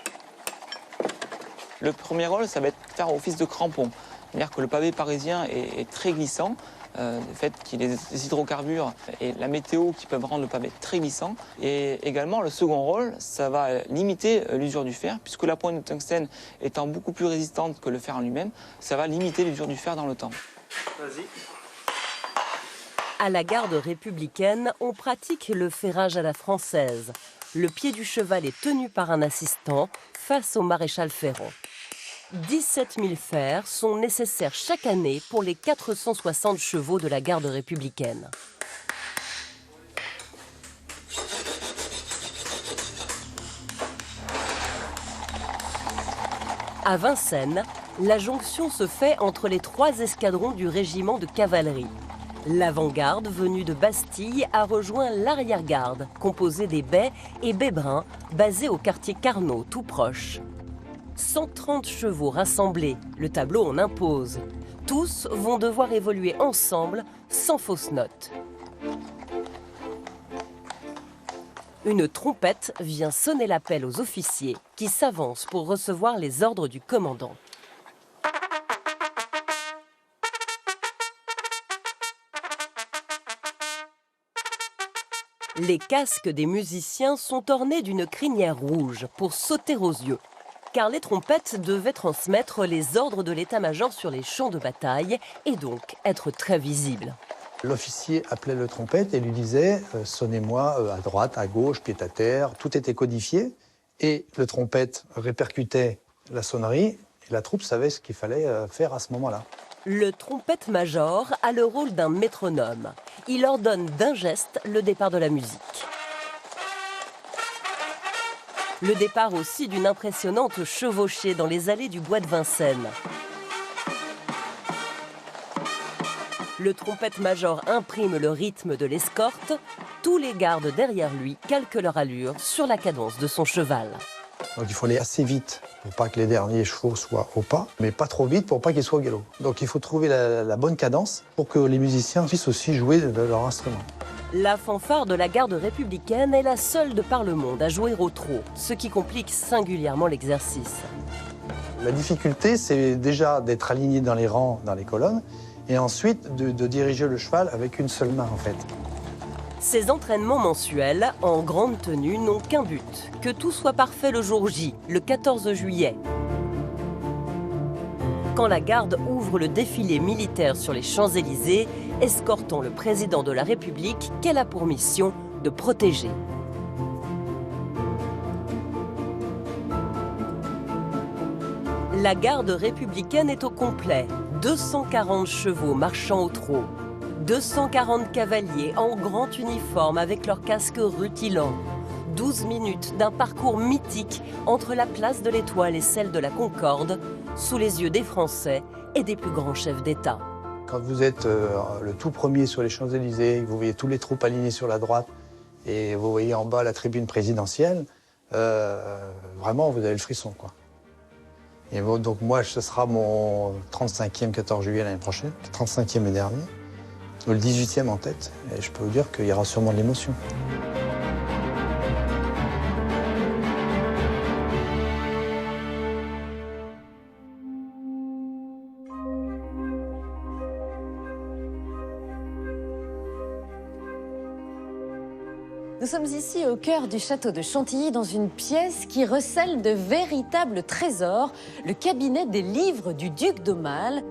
Le premier rôle, ça va être de faire office de crampon. C'est-à-dire que le pavé parisien est très glissant, le fait qu'il y ait des hydrocarbures et la météo qui peuvent rendre le pavé très glissant. Et également, le second rôle, ça va limiter l'usure du fer, puisque la pointe de tungstène étant beaucoup plus résistante que le fer en lui-même, ça va limiter l'usure du fer dans le temps. Vas-y. À la garde républicaine, on pratique le ferrage à la française. Le pied du cheval est tenu par un assistant face au maréchal ferrant. 17 000 fers sont nécessaires chaque année pour les 460 chevaux de la garde républicaine. À Vincennes, la jonction se fait entre les 3 escadrons du régiment de cavalerie. L'avant-garde, venue de Bastille, a rejoint l'arrière-garde, composée des bais et bais bruns, basés au quartier Carnot, tout proche. 130 chevaux rassemblés, le tableau en impose. Tous vont devoir évoluer ensemble, sans fausse note. Une trompette vient sonner l'appel aux officiers qui s'avancent pour recevoir les ordres du commandant. Les casques des musiciens sont ornés d'une crinière rouge pour sauter aux yeux, car les trompettes devaient transmettre les ordres de l'état-major sur les champs de bataille et donc être très visibles. L'officier appelait le trompette et lui disait « sonnez-moi à droite, à gauche, pied à terre ». Tout était codifié et le trompette répercutait la sonnerie et la troupe savait ce qu'il fallait faire à ce moment-là. Le trompette-major a le rôle d'un métronome. Il ordonne d'un geste le départ de la musique. Le départ aussi d'une impressionnante chevauchée dans les allées du bois de Vincennes. Le trompette-major imprime le rythme de l'escorte. Tous les gardes derrière lui calquent leur allure sur la cadence de son cheval. Donc il faut aller assez vite pour pas que les derniers chevaux soient au pas, mais pas trop vite pour pas qu'ils soient au galop. Donc il faut trouver la bonne cadence pour que les musiciens puissent aussi jouer de leur instrument. La fanfare de la garde républicaine est la seule de par le monde à jouer au trot, ce qui complique singulièrement l'exercice. La difficulté, c'est déjà d'être aligné dans les rangs, dans les colonnes, et ensuite de diriger le cheval avec une seule main en fait. Ces entraînements mensuels, en grande tenue, n'ont qu'un but, que tout soit parfait le jour J, le 14 juillet. Quand la garde ouvre le défilé militaire sur les Champs-Élysées, escortant le président de la République qu'elle a pour mission de protéger. La garde républicaine est au complet. 240 chevaux marchant au trot. 240 cavaliers en grand uniforme avec leurs casques rutilants. 12 minutes d'un parcours mythique entre la place de l'Étoile et celle de la Concorde, sous les yeux des Français et des plus grands chefs d'État. Quand vous êtes le tout premier sur les Champs-Élysées, vous voyez tous les troupes alignées sur la droite et vous voyez en bas la tribune présidentielle, vraiment vous avez le frisson, quoi. Et bon, donc moi, ce sera mon 35e 14 juillet l'année prochaine, le 35e et dernier, le 18e en tête, et je peux vous dire qu'il y aura sûrement de l'émotion. Nous sommes ici au cœur du château de Chantilly, dans une pièce qui recèle de véritables trésors, le cabinet des livres du duc d'Aumale.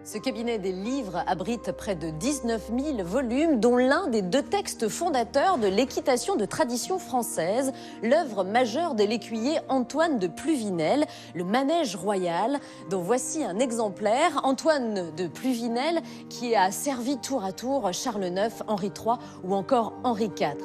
Ce cabinet des livres abrite près de 19 000 volumes, dont l'un des 2 textes fondateurs de l'équitation de tradition française, l'œuvre majeure de l'écuyer Antoine de Pluvinel, le Manège royal, dont voici un exemplaire. Antoine de Pluvinel qui a servi tour à tour Charles IX, Henri III ou encore Henri IV.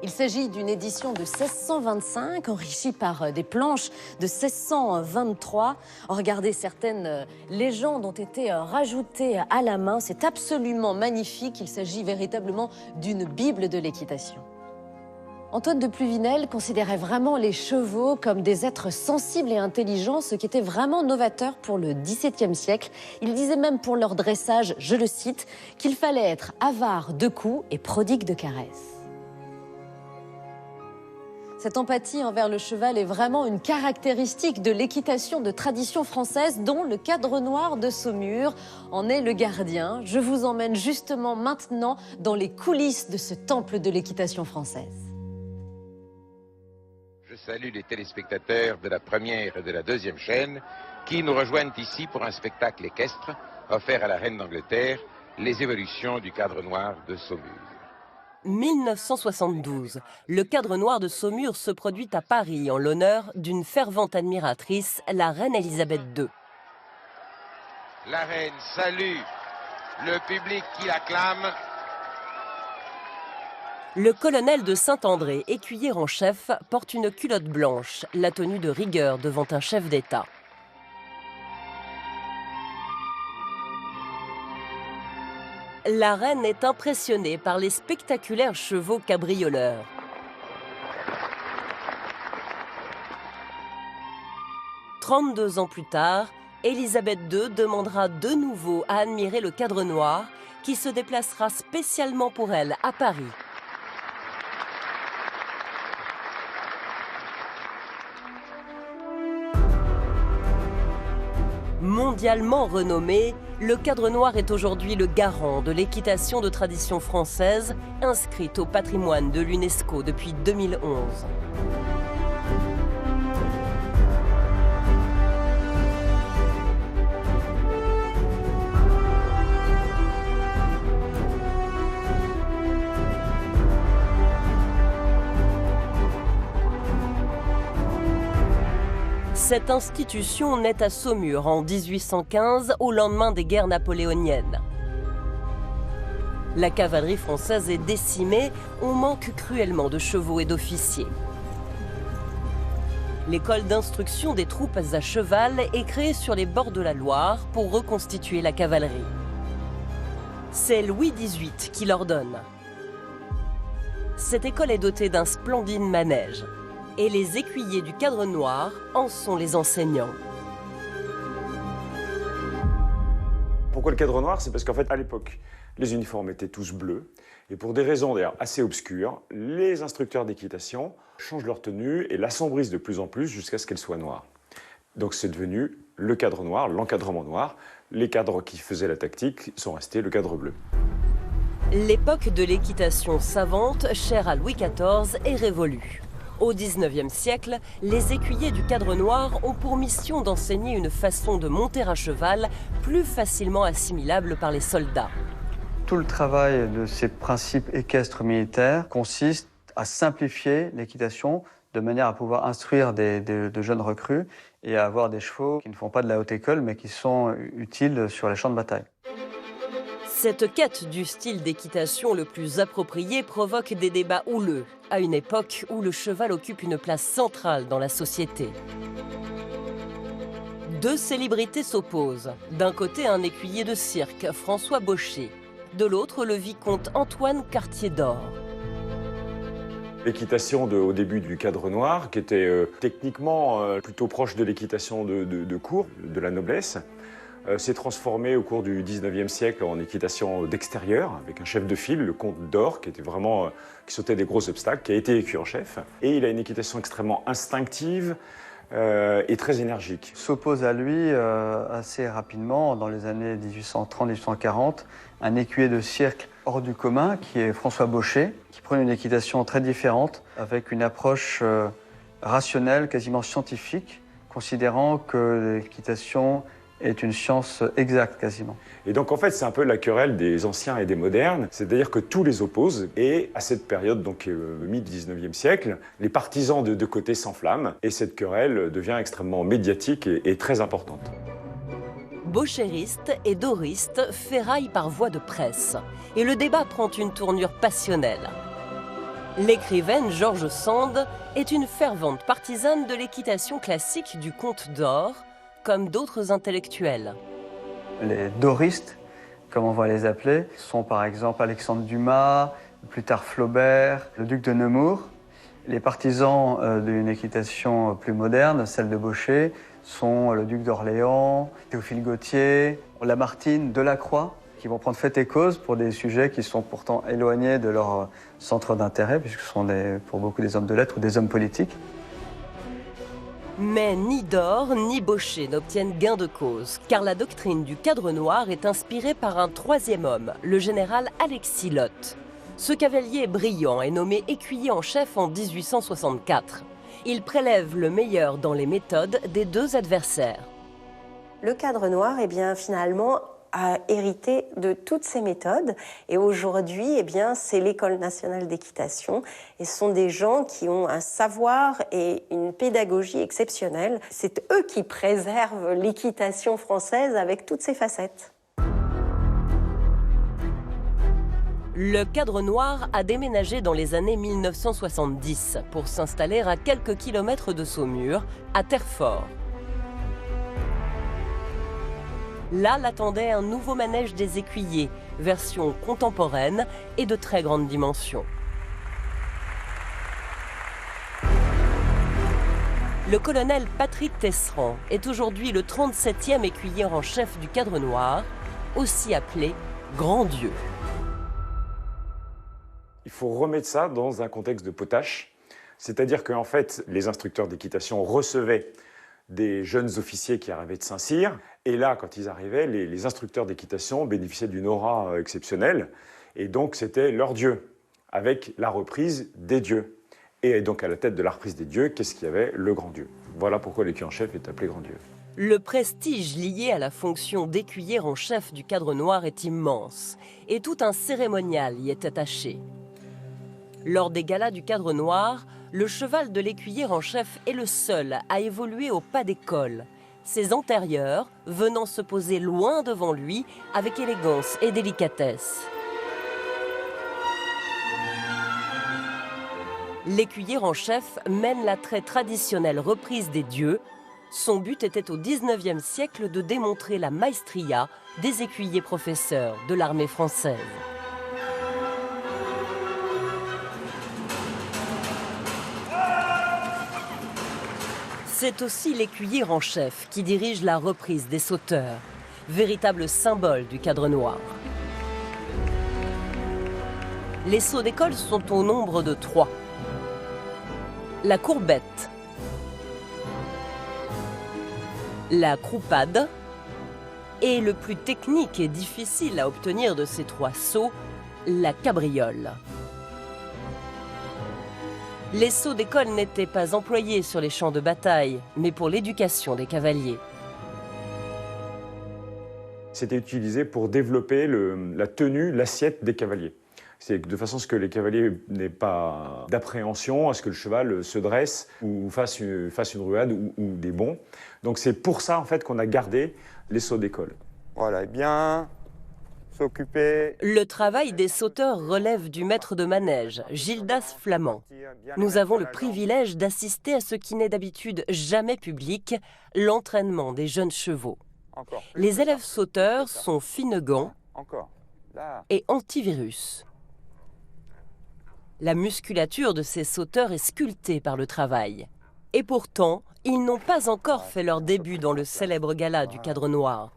Il s'agit d'une édition de 1625, enrichie par des planches de 1623. Regardez, certaines légendes ont été rajoutées à la main. C'est absolument magnifique. Il s'agit véritablement d'une bible de l'équitation. Antoine de Pluvinel considérait vraiment les chevaux comme des êtres sensibles et intelligents, ce qui était vraiment novateur pour le XVIIe siècle. Il disait même pour leur dressage, je le cite, qu'il fallait être avare de coups et prodigue de caresses. Cette empathie envers le cheval est vraiment une caractéristique de l'équitation de tradition française dont le Cadre Noir de Saumur en est le gardien. Je vous emmène justement maintenant dans les coulisses de ce temple de l'équitation française. Je salue les téléspectateurs de la première et de la deuxième chaîne qui nous rejoignent ici pour un spectacle équestre offert à la reine d'Angleterre, les évolutions du Cadre Noir de Saumur. 1972, le Cadre Noir de Saumur se produit à Paris en l'honneur d'une fervente admiratrice, la reine Elisabeth II. La reine salue le public qui l'acclame. Le colonel de Saint-André, écuyer en chef, porte une culotte blanche, la tenue de rigueur devant un chef d'État. La reine est impressionnée par les spectaculaires chevaux cabrioleurs. « 32 ans plus tard, Elisabeth II demandera de nouveau à admirer le Cadre Noir qui se déplacera spécialement pour elle à Paris. Mondialement renommé, le Cadre Noir est aujourd'hui le garant de l'équitation de tradition française, inscrite au patrimoine de l'UNESCO depuis 2011. Cette institution naît à Saumur en 1815, au lendemain des guerres napoléoniennes. La cavalerie française est décimée, on manque cruellement de chevaux et d'officiers. L'école d'instruction des troupes à cheval est créée sur les bords de la Loire pour reconstituer la cavalerie. C'est Louis XVIII qui l'ordonne. Cette école est dotée d'un splendide manège. Et les écuyers du Cadre Noir en sont les enseignants. Pourquoi le Cadre Noir? C'est parce qu'en fait, à l'époque, les uniformes étaient tous bleus. Et pour des raisons d'ailleurs assez obscures, les instructeurs d'équitation changent leur tenue et l'assombrissent de plus en plus jusqu'à ce qu'elle soit noire. Donc c'est devenu le Cadre Noir, l'encadrement noir. Les cadres qui faisaient la tactique sont restés le cadre bleu. L'époque de l'équitation savante, chère à Louis XIV, est révolue. Au XIXe siècle, les écuyers du Cadre Noir ont pour mission d'enseigner une façon de monter à cheval plus facilement assimilable par les soldats. Tout le travail de ces principes équestres militaires consiste à simplifier l'équitation de manière à pouvoir instruire de jeunes recrues et à avoir des chevaux qui ne font pas de la haute école mais qui sont utiles sur les champs de bataille. Cette quête du style d'équitation le plus approprié provoque des débats houleux, à une époque où le cheval occupe une place centrale dans la société. Deux célébrités s'opposent. D'un côté, un écuyer de cirque, François Baucher. De l'autre, le vicomte Antoine Cartier d'Or. L'équitation au début du Cadre Noir, qui était techniquement plutôt proche de l'équitation de cour, de la noblesse, s'est transformée au cours du XIXe siècle en équitation d'extérieur, avec un chef de file, le comte d'Or, qui sautait des gros obstacles, qui a été écuyer en chef. Et il a une équitation extrêmement instinctive et très énergique. S'oppose à lui assez rapidement, dans les années 1830-1840, un écuyer de cirque hors du commun, qui est François Baucher, qui prend une équitation très différente, avec une approche rationnelle, quasiment scientifique, considérant que l'équitation est une science exacte quasiment. Et donc en fait c'est un peu la querelle des anciens et des modernes, c'est-à-dire que tous les opposent et à cette période, donc mi-19e siècle, les partisans de deux côtés s'enflamment et cette querelle devient extrêmement médiatique et très importante. Baucheristes et doristes ferraillent par voie de presse et le débat prend une tournure passionnelle. L'écrivaine George Sand est une fervente partisane de l'équitation classique du comte d'Or, comme d'autres intellectuels. Les doristes, comme on va les appeler, sont par exemple Alexandre Dumas, plus tard Flaubert, le duc de Nemours. Les partisans d'une équitation plus moderne, celle de Baucher, sont le duc d'Orléans, Théophile Gautier, Lamartine, Delacroix, qui vont prendre fait et cause pour des sujets qui sont pourtant éloignés de leur centre d'intérêt, puisque ce sont pour beaucoup des hommes de lettres ou des hommes politiques. Mais ni d'Or ni Baucher n'obtiennent gain de cause, car la doctrine du Cadre Noir est inspirée par un troisième homme, le général Alexis Lotte. Ce cavalier brillant est nommé écuyer en chef en 1864. Il prélève le meilleur dans les méthodes des deux adversaires. Le Cadre Noir, finalement, a hérité de toutes ces méthodes et aujourd'hui, c'est l'École nationale d'équitation et ce sont des gens qui ont un savoir et une pédagogie exceptionnelle. C'est eux qui préservent l'équitation française avec toutes ses facettes. Le Cadre Noir a déménagé dans les années 1970 pour s'installer à quelques kilomètres de Saumur, à Terrefort. Là l'attendait un nouveau manège des écuyers, version contemporaine et de très grande dimension. Le colonel Patrick Tesserand est aujourd'hui le 37e écuyer en chef du Cadre Noir, aussi appelé Grand Dieu. Il faut remettre ça dans un contexte de potache, c'est-à-dire qu'en fait, les instructeurs d'équitation recevaient des jeunes officiers qui arrivaient de Saint-Cyr, et là, quand ils arrivaient, les instructeurs d'équitation bénéficiaient d'une aura exceptionnelle, et donc c'était leur dieu, avec la reprise des dieux. Et donc à la tête de la reprise des dieux, qu'est-ce qu'il y avait? Le grand dieu. Voilà pourquoi l'écuyer en chef est appelé grand dieu. Le prestige lié à la fonction d'écuyer en chef du Cadre Noir est immense, et tout un cérémonial y est attaché. Lors des galas du Cadre Noir, le cheval de l'écuyer en chef est le seul à évoluer au pas d'école, ses antérieurs venant se poser loin devant lui avec élégance et délicatesse. L'écuyer en chef mène la très traditionnelle reprise des dieux. Son but était au XIXe siècle de démontrer la maestria des écuyers professeurs de l'armée française. C'est aussi l'écuyer en chef qui dirige la reprise des sauteurs, véritable symbole du Cadre Noir. Les sauts d'école sont au nombre de 3. La courbette, la croupade et le plus technique et difficile à obtenir de ces 3 sauts, la cabriole. Les sauts d'école n'étaient pas employés sur les champs de bataille, mais pour l'éducation des cavaliers. C'était utilisé pour développer la tenue, l'assiette des cavaliers. C'est de façon à ce que les cavaliers n'aient pas d'appréhension, à ce que le cheval se dresse ou fasse une ruade ou des bonds. Donc c'est pour ça en fait qu'on a gardé les sauts d'école. Voilà, bien s'occuper. Le travail des sauteurs relève du maître de manège, Gildas Flamand. Nous avons le privilège d'assister à ce qui n'est d'habitude jamais public, l'entraînement des jeunes chevaux. Les élèves sauteurs sont finegants et antivirus. La musculature de ces sauteurs est sculptée par le travail. Et pourtant, ils n'ont pas encore fait leur début dans le célèbre gala du Cadre Noir.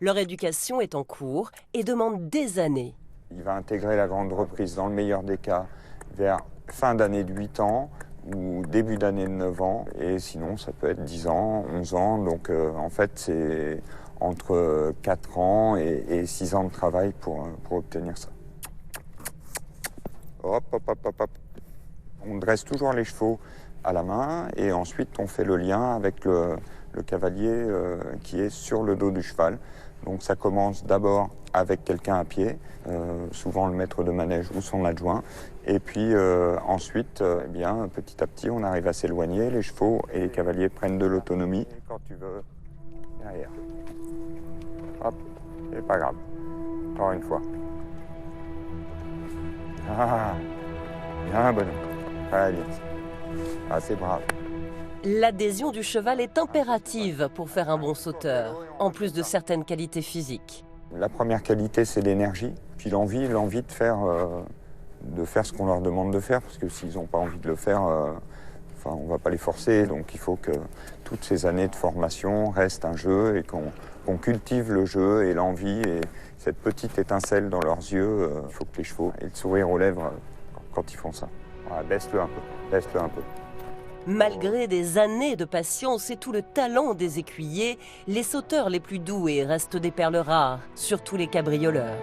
Leur éducation est en cours et demande des années. Il va intégrer la grande reprise, dans le meilleur des cas, vers fin d'année de 8 ans ou début d'année de 9 ans. Et sinon, ça peut être 10 ans, 11 ans. Donc, en fait, c'est entre 4 ans et 6 ans de travail pour obtenir ça. Hop, hop, hop, hop, hop. On dresse toujours les chevaux à la main et ensuite on fait le lien avec le cavalier qui est sur le dos du cheval. Donc ça commence d'abord avec quelqu'un à pied, souvent le maître de manège ou son adjoint. Et puis ensuite, eh bien, petit à petit, on arrive à s'éloigner. Les chevaux et les cavaliers prennent de l'autonomie. Quand tu veux, derrière. Hop, c'est pas grave. Encore une fois. Ah, bien bonhomme. Allez, ah, c'est brave. L'adhésion du cheval est impérative pour faire un bon sauteur, en plus de certaines qualités physiques. La première qualité, c'est l'énergie, puis l'envie de faire ce qu'on leur demande de faire, parce que s'ils n'ont pas envie de le faire, on ne va pas les forcer. Donc il faut que toutes ces années de formation restent un jeu et qu'on cultive le jeu et l'envie et cette petite étincelle dans leurs yeux. Il faut que les chevaux aient le sourire aux lèvres quand ils font ça. Voilà, baisse-le un peu, baisse-le un peu. Malgré des années de patience et tout le talent des écuyers, les sauteurs les plus doués restent des perles rares, surtout les cabrioleurs.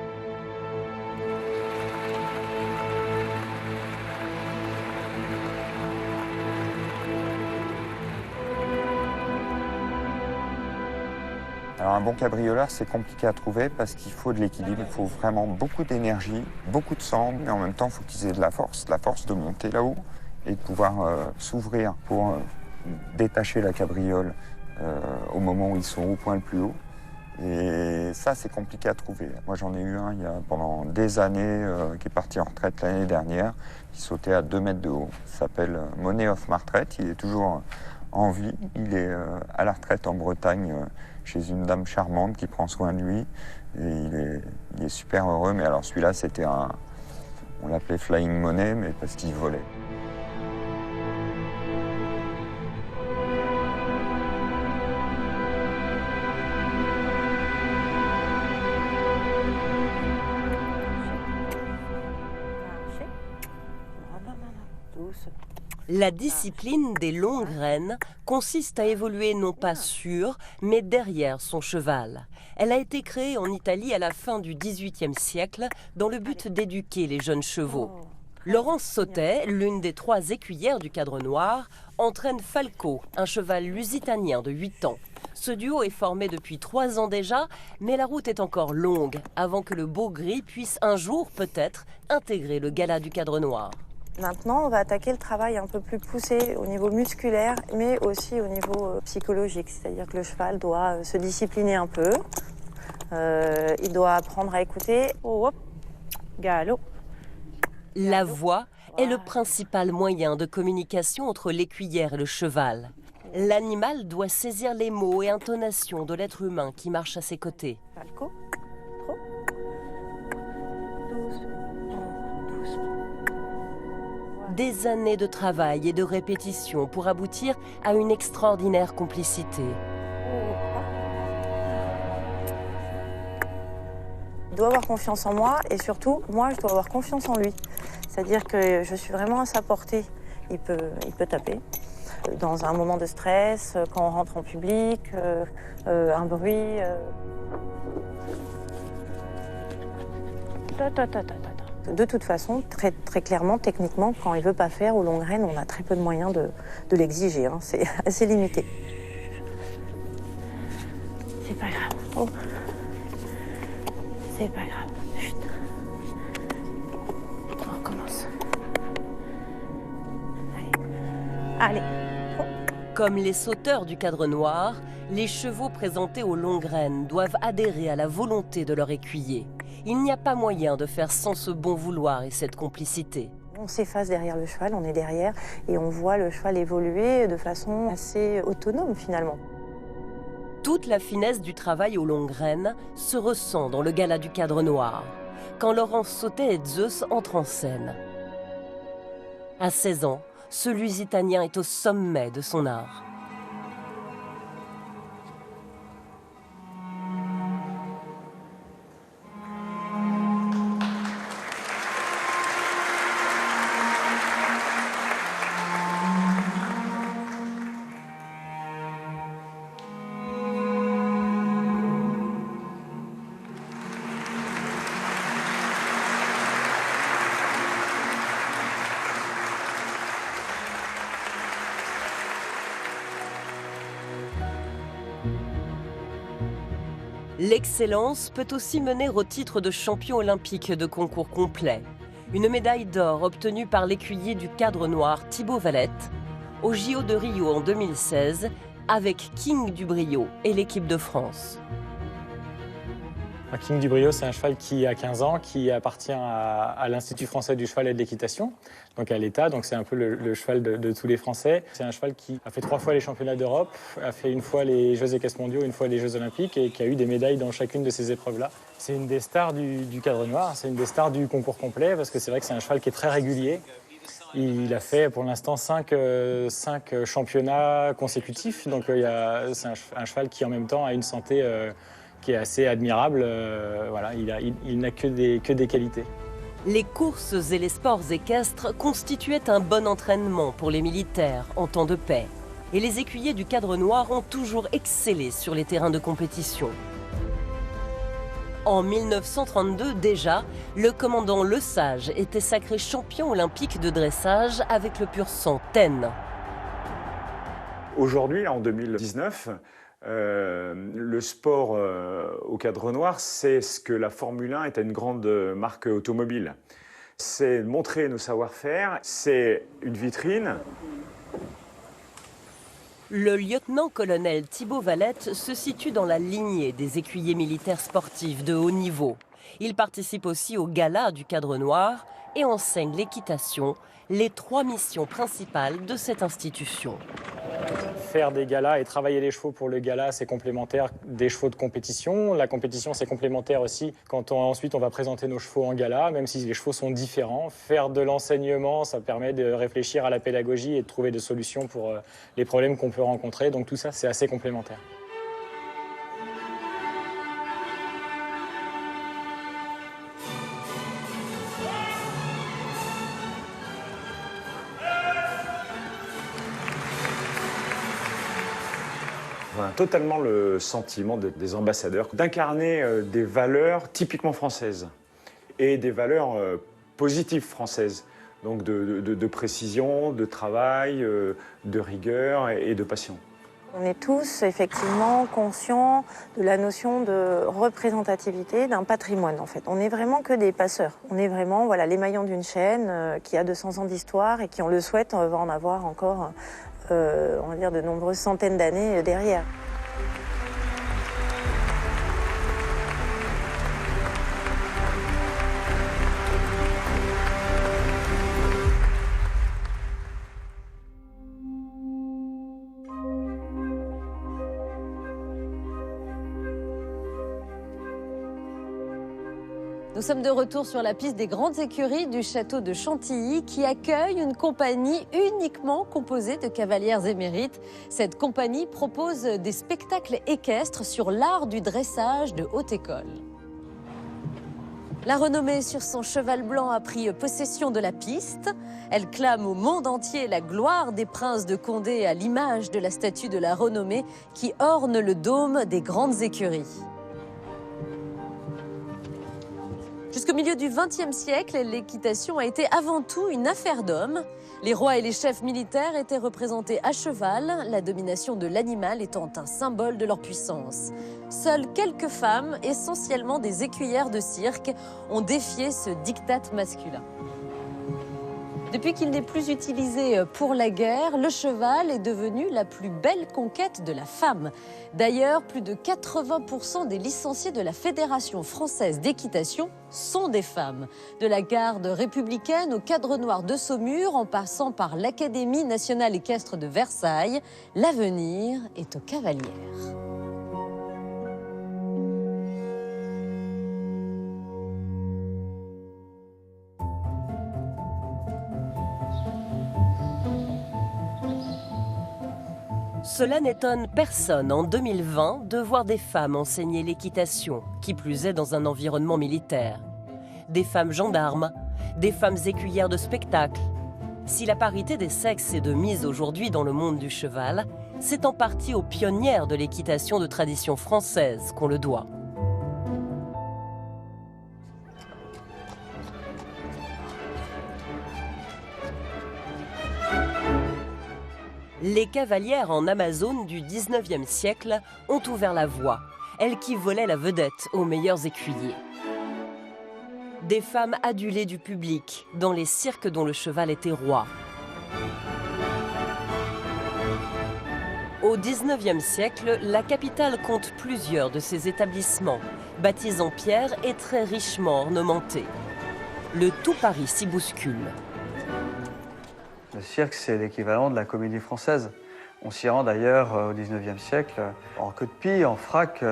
Alors un bon cabrioleur, c'est compliqué à trouver parce qu'il faut de l'équilibre, il faut vraiment beaucoup d'énergie, beaucoup de sang, mais en même temps, il faut qu'ils aient de la force de monter là-haut et de pouvoir s'ouvrir pour détacher la cabriole au moment où ils sont au point le plus haut. Et ça, c'est compliqué à trouver. Moi, j'en ai eu un il y a pendant des années qui est parti en retraite l'année dernière, qui sautait à 2 mètres de haut. Il s'appelle Monet of Martret, il est toujours en vie. Il est à la retraite en Bretagne chez une dame charmante qui prend soin de lui. Et il est super heureux. Mais alors celui-là, c'était on l'appelait Flying Money, mais parce qu'il volait. La discipline des longues rênes consiste à évoluer non pas sur, mais derrière son cheval. Elle a été créée en Italie à la fin du XVIIIe siècle dans le but d'éduquer les jeunes chevaux. Laurence Sautet, l'une des 3 écuyères du Cadre Noir, entraîne Falco, un cheval lusitanien de 8 ans. Ce duo est formé depuis 3 ans déjà, mais la route est encore longue avant que le beau gris puisse un jour peut-être intégrer le gala du Cadre Noir. Maintenant, on va attaquer le travail un peu plus poussé au niveau musculaire, mais aussi au niveau psychologique. C'est-à-dire que le cheval doit se discipliner un peu. Il doit apprendre à écouter. Oh, hop, galop. La voix est le principal moyen de communication entre l'écuyère et le cheval. L'animal doit saisir les mots et intonations de l'être humain qui marche à ses côtés. Falco. Des années de travail et de répétition pour aboutir à une extraordinaire complicité. Il doit avoir confiance en moi et surtout, moi, je dois avoir confiance en lui. C'est-à-dire que je suis vraiment à sa portée. Il peut taper. Dans un moment de stress, quand on rentre en public, un bruit. De toute façon, très clairement, techniquement, quand il ne veut pas faire au long graine, on a très peu de moyens de l'exiger. Hein. C'est assez limité. C'est pas grave. Oh. C'est pas grave. Chut. On recommence. Allez. Oh. Comme les sauteurs du cadre noir, les chevaux présentés aux longues graines doivent adhérer à la volonté de leur écuyer. Il n'y a pas moyen de faire sans ce bon vouloir et cette complicité. On s'efface derrière le cheval, on est derrière et on voit le cheval évoluer de façon assez autonome finalement. Toute la finesse du travail aux longues graines se ressent dans le gala du cadre noir, quand Laurence Sautet et Zeus entrent en scène. À 16 ans, ce Lusitanien est au sommet de son art. L'excellence peut aussi mener au titre de champion olympique de concours complet. Une médaille d'or obtenue par l'écuyer du cadre noir Thibaut Valette au JO de Rio en 2016 avec King du Brio et l'équipe de France. King du Brio, c'est un cheval qui a 15 ans, qui appartient à l'Institut français du cheval et de l'équitation, donc à l'État, donc c'est un peu le cheval de tous les Français. C'est un cheval qui a fait 3 fois les championnats d'Europe, a fait une fois les Jeux équestres mondiaux, une fois les Jeux olympiques et qui a eu des médailles dans chacune de ces épreuves-là. C'est une des stars du cadre noir, c'est une des stars du concours complet parce que c'est vrai que c'est un cheval qui est très régulier. Il a fait pour l'instant 5 championnats consécutifs, donc c'est un cheval qui en même temps a une santé qui est assez admirable. Voilà, il n'a que des qualités. Les courses et les sports équestres constituaient un bon entraînement pour les militaires en temps de paix. Et les écuyers du cadre noir ont toujours excellé sur les terrains de compétition. En 1932 déjà, le commandant Lesage était sacré champion olympique de dressage avec le pur sang Taine. Aujourd'hui, en 2019, le sport au cadre noir, c'est ce que la Formule 1 est à une grande marque automobile. C'est montrer nos savoir-faire, c'est une vitrine. Le lieutenant-colonel Thibaut Valette se situe dans la lignée des écuyers militaires sportifs de haut niveau. Il participe aussi au gala du cadre noir et enseigne l'équitation, les 3 missions principales de cette institution. Faire des galas et travailler les chevaux pour le gala, c'est complémentaire des chevaux de compétition. La compétition, c'est complémentaire aussi quand ensuite on va présenter nos chevaux en gala, même si les chevaux sont différents. Faire de l'enseignement, ça permet de réfléchir à la pédagogie et de trouver des solutions pour les problèmes qu'on peut rencontrer. Donc tout ça, c'est assez complémentaire. On a totalement le sentiment des ambassadeurs d'incarner des valeurs typiquement françaises et des valeurs positives françaises, donc de précision, de travail, de rigueur et de passion. On est tous effectivement conscients de la notion de représentativité d'un patrimoine en fait. On n'est vraiment que des passeurs. On est vraiment les maillons d'une chaîne qui a 200 ans d'histoire et qui, on le souhaite, va en avoir encore on va dire de nombreuses centaines d'années derrière. Nous sommes de retour sur la piste des grandes écuries du château de Chantilly qui accueille une compagnie uniquement composée de cavalières émérites. Cette compagnie propose des spectacles équestres sur l'art du dressage de haute école. La renommée sur son cheval blanc a pris possession de la piste. Elle clame au monde entier la gloire des princes de Condé à l'image de la statue de la renommée qui orne le dôme des grandes écuries. Jusqu'au milieu du XXe siècle, l'équitation a été avant tout une affaire d'hommes. Les rois et les chefs militaires étaient représentés à cheval, la domination de l'animal étant un symbole de leur puissance. Seules quelques femmes, essentiellement des écuyères de cirque, ont défié ce diktat masculin. Depuis qu'il n'est plus utilisé pour la guerre, le cheval est devenu la plus belle conquête de la femme. D'ailleurs, plus de 80% des licenciés de la Fédération française d'équitation sont des femmes. De la garde républicaine au cadre noir de Saumur, en passant par l'Académie nationale équestre de Versailles, l'avenir est aux cavalières. Cela n'étonne personne en 2020 de voir des femmes enseigner l'équitation, qui plus est dans un environnement militaire. Des femmes gendarmes, des femmes écuyères de spectacle. Si la parité des sexes est de mise aujourd'hui dans le monde du cheval, c'est en partie aux pionnières de l'équitation de tradition française qu'on le doit. Les cavalières en Amazone du 19e siècle ont ouvert la voie, elles qui volaient la vedette aux meilleurs écuyers. Des femmes adulées du public dans les cirques dont le cheval était roi. Au 19e siècle, la capitale compte plusieurs de ces établissements, bâtis en pierre et très richement ornementés. Le tout Paris s'y bouscule. Le cirque, c'est l'équivalent de la comédie française. On s'y rend d'ailleurs au XIXe siècle en queue de pie, en frac,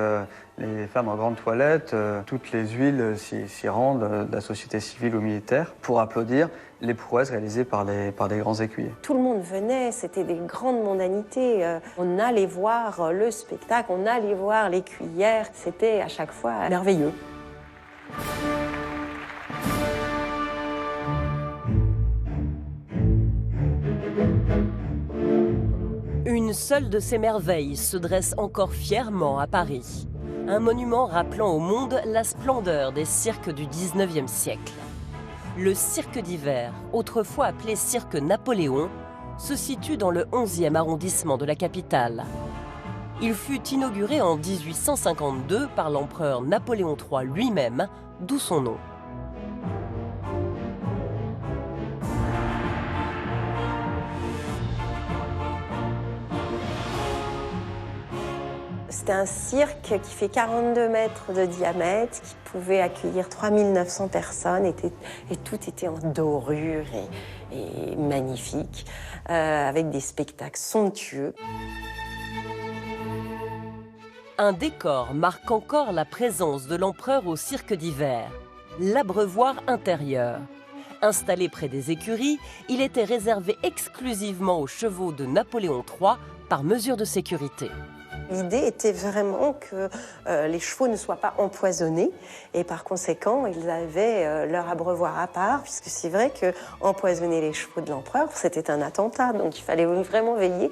les femmes en grande toilette, toutes les huiles s'y rendent, de la société civile ou militaire, pour applaudir les prouesses réalisées par des grands écuyers. Tout le monde venait, c'était des grandes mondanités. On allait voir le spectacle, on allait voir l'écuyère, c'était à chaque fois merveilleux. Une seule de ces merveilles se dresse encore fièrement à Paris. Un monument rappelant au monde la splendeur des cirques du 19e siècle. Le cirque d'hiver, autrefois appelé cirque Napoléon, se situe dans le 11e arrondissement de la capitale. Il fut inauguré en 1852 par l'empereur Napoléon III lui-même, d'où son nom. C'était un cirque qui fait 42 mètres de diamètre, qui pouvait accueillir 3900 personnes, et tout était en dorure et magnifique, avec des spectacles somptueux. Un décor marque encore la présence de l'empereur au cirque d'hiver, l'abreuvoir intérieur. Installé près des écuries, il était réservé exclusivement aux chevaux de Napoléon III par mesure de sécurité. L'idée était vraiment que les chevaux ne soient pas empoisonnés et par conséquent, ils avaient leur abreuvoir à part, puisque c'est vrai qu'empoisonner les chevaux de l'empereur, c'était un attentat. Donc il fallait vraiment veiller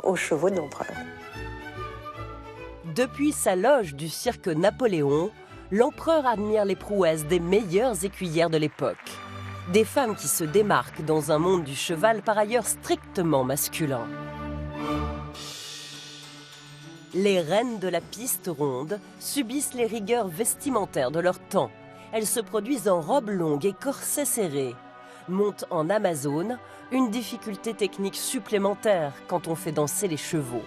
aux chevaux de l'empereur. Depuis sa loge du cirque Napoléon, l'empereur admire les prouesses des meilleures écuyères de l'époque. Des femmes qui se démarquent dans un monde du cheval par ailleurs strictement masculin. Les reines de la piste ronde subissent les rigueurs vestimentaires de leur temps. Elles se produisent en robes longues et corsets serrés. Montent en Amazone, une difficulté technique supplémentaire quand on fait danser les chevaux.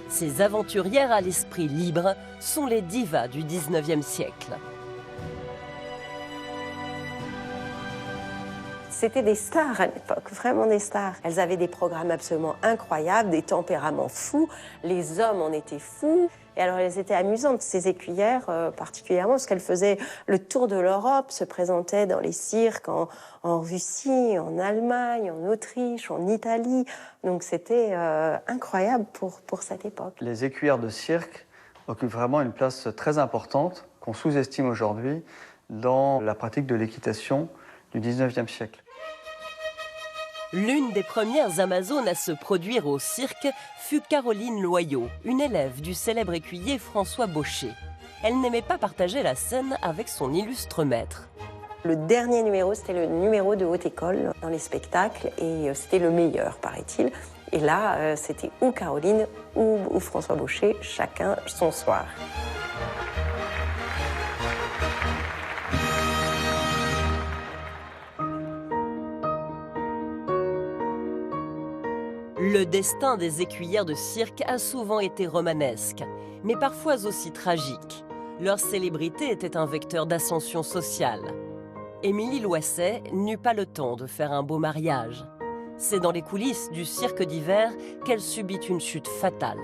Ces aventurières à l'esprit libre sont les divas du 19e siècle. C'était des stars à l'époque, vraiment des stars. Elles avaient des programmes absolument incroyables, des tempéraments fous. Les hommes en étaient fous. Et alors, elles étaient amusantes, ces écuyères, particulièrement, parce qu'elles faisaient le tour de l'Europe, se présentaient dans les cirques en Russie, en Allemagne, en Autriche, en Italie. Donc, c'était incroyable pour cette époque. Les écuyères de cirque occupent vraiment une place très importante, qu'on sous-estime aujourd'hui, dans la pratique de l'équitation du 19e siècle. L'une des premières Amazones à se produire au cirque fut Caroline Loyau, une élève du célèbre écuyer François Baucher. elle n'aimait pas partager la scène avec son illustre maître. Le dernier numéro, c'était le numéro de haute école dans les spectacles et c'était le meilleur, paraît-il. Et là, c'était ou Caroline ou François Baucher, chacun son soir. Le destin des écuyères de cirque a souvent été romanesque, mais parfois aussi tragique. Leur célébrité était un vecteur d'ascension sociale. Émilie Loisset n'eut pas le temps de faire un beau mariage. C'est dans les coulisses du cirque d'hiver qu'elle subit une chute fatale.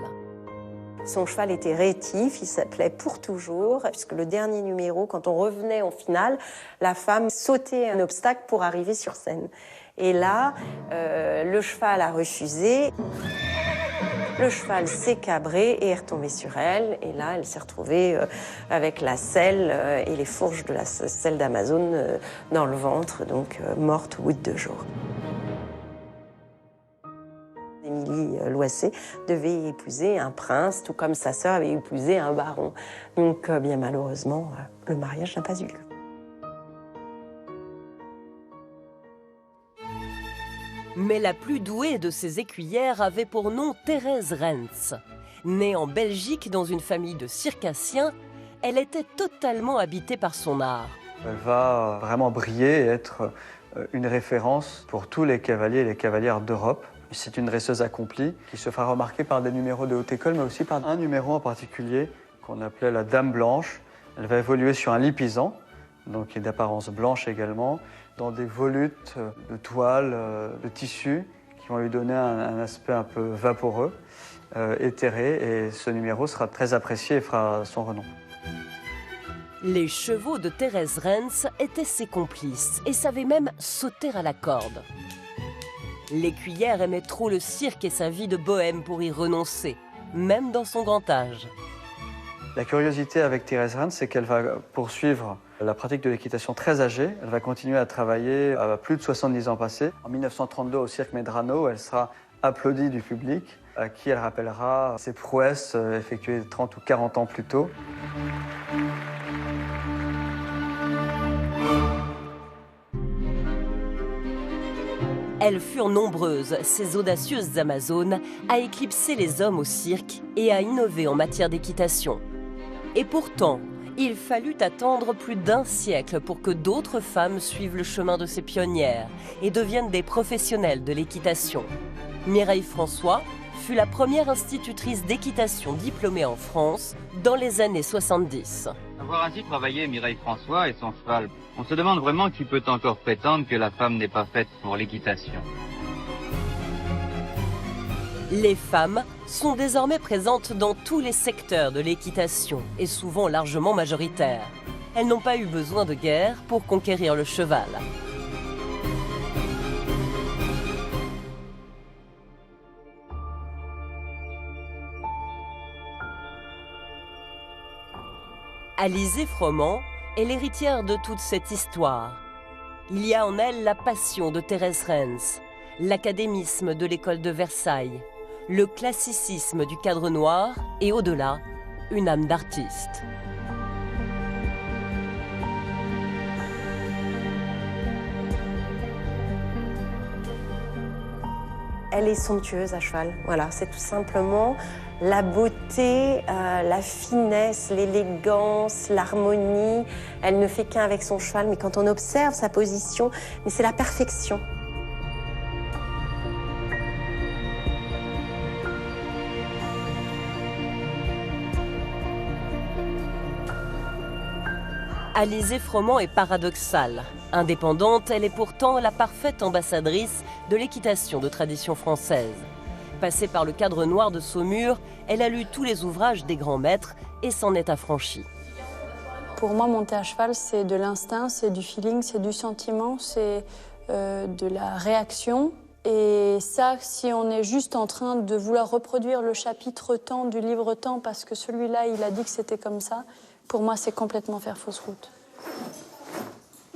Son cheval était rétif, il s'appelait Pour Toujours, puisque le dernier numéro, quand on revenait en finale, la femme sautait un obstacle pour arriver sur scène. Et là, le cheval a refusé. Le cheval s'est cabré et est retombé sur elle. Et là, elle s'est retrouvée avec la selle et les fourches de la selle d'Amazon dans le ventre, donc morte au bout de 2 jours. Émilie Loisset devait épouser un prince, tout comme sa sœur avait épousé un baron. Donc, bien malheureusement, le mariage n'a pas eu lieu. Mais la plus douée de ses écuyères avait pour nom Thérèse Rens. Née en Belgique dans une famille de circassiens, elle était totalement habitée par son art. Elle va vraiment briller et être une référence pour tous les cavaliers et les cavalières d'Europe. C'est une dresseuse accomplie qui se fera remarquer par des numéros de haute école, mais aussi par un numéro en particulier qu'on appelait la Dame Blanche. Elle va évoluer sur un lipizzan, donc qui est d'apparence blanche également, dans des volutes de toile, de tissu, qui vont lui donner un aspect un peu vaporeux, éthéré, et ce numéro sera très apprécié et fera son renom. Les chevaux de Thérèse Rens étaient ses complices et savaient même sauter à la corde. L'écuyère aimait trop le cirque et sa vie de bohème pour y renoncer, même dans son grand âge. La curiosité avec Thérèse Rens, c'est qu'elle va poursuivre la pratique de l'équitation très âgée. Elle va continuer à travailler à plus de 70 ans passés. En 1932, au Cirque Medrano, elle sera applaudie du public, à qui elle rappellera ses prouesses effectuées 30 ou 40 ans plus tôt. Elles furent nombreuses, ces audacieuses Amazones, à éclipser les hommes au cirque et à innover en matière d'équitation. Et pourtant, il fallut attendre plus d'1 siècle pour que d'autres femmes suivent le chemin de ces pionnières et deviennent des professionnelles de l'équitation. Mireille François fut la première institutrice d'équitation diplômée en France dans les années 70. Avoir ainsi travaillé Mireille François et son cheval, on se demande vraiment qui peut encore prétendre que la femme n'est pas faite pour l'équitation. Les femmes sont désormais présentes dans tous les secteurs de l'équitation et souvent largement majoritaires. Elles n'ont pas eu besoin de guerre pour conquérir le cheval. Alizée Froment est l'héritière de toute cette histoire. Il y a en elle la passion de Thérèse Rens, l'académisme de l'école de Versailles, le classicisme du cadre noir et au-delà, une âme d'artiste. Elle est somptueuse à cheval, voilà, c'est tout simplement la beauté, la finesse, l'élégance, l'harmonie. Elle ne fait qu'un avec son cheval, mais quand on observe sa position, mais c'est la perfection. Alizée Froment est paradoxale. Indépendante, elle est pourtant la parfaite ambassadrice de l'équitation de tradition française. Passée par le cadre noir de Saumur, elle a lu tous les ouvrages des grands maîtres et s'en est affranchie. Pour moi, monter à cheval, c'est de l'instinct, c'est du feeling, c'est du sentiment, c'est de la réaction. Et ça, si on est juste en train de vouloir reproduire le chapitre temps du livre temps parce que celui-là, il a dit que c'était comme ça, pour moi, c'est complètement faire fausse route.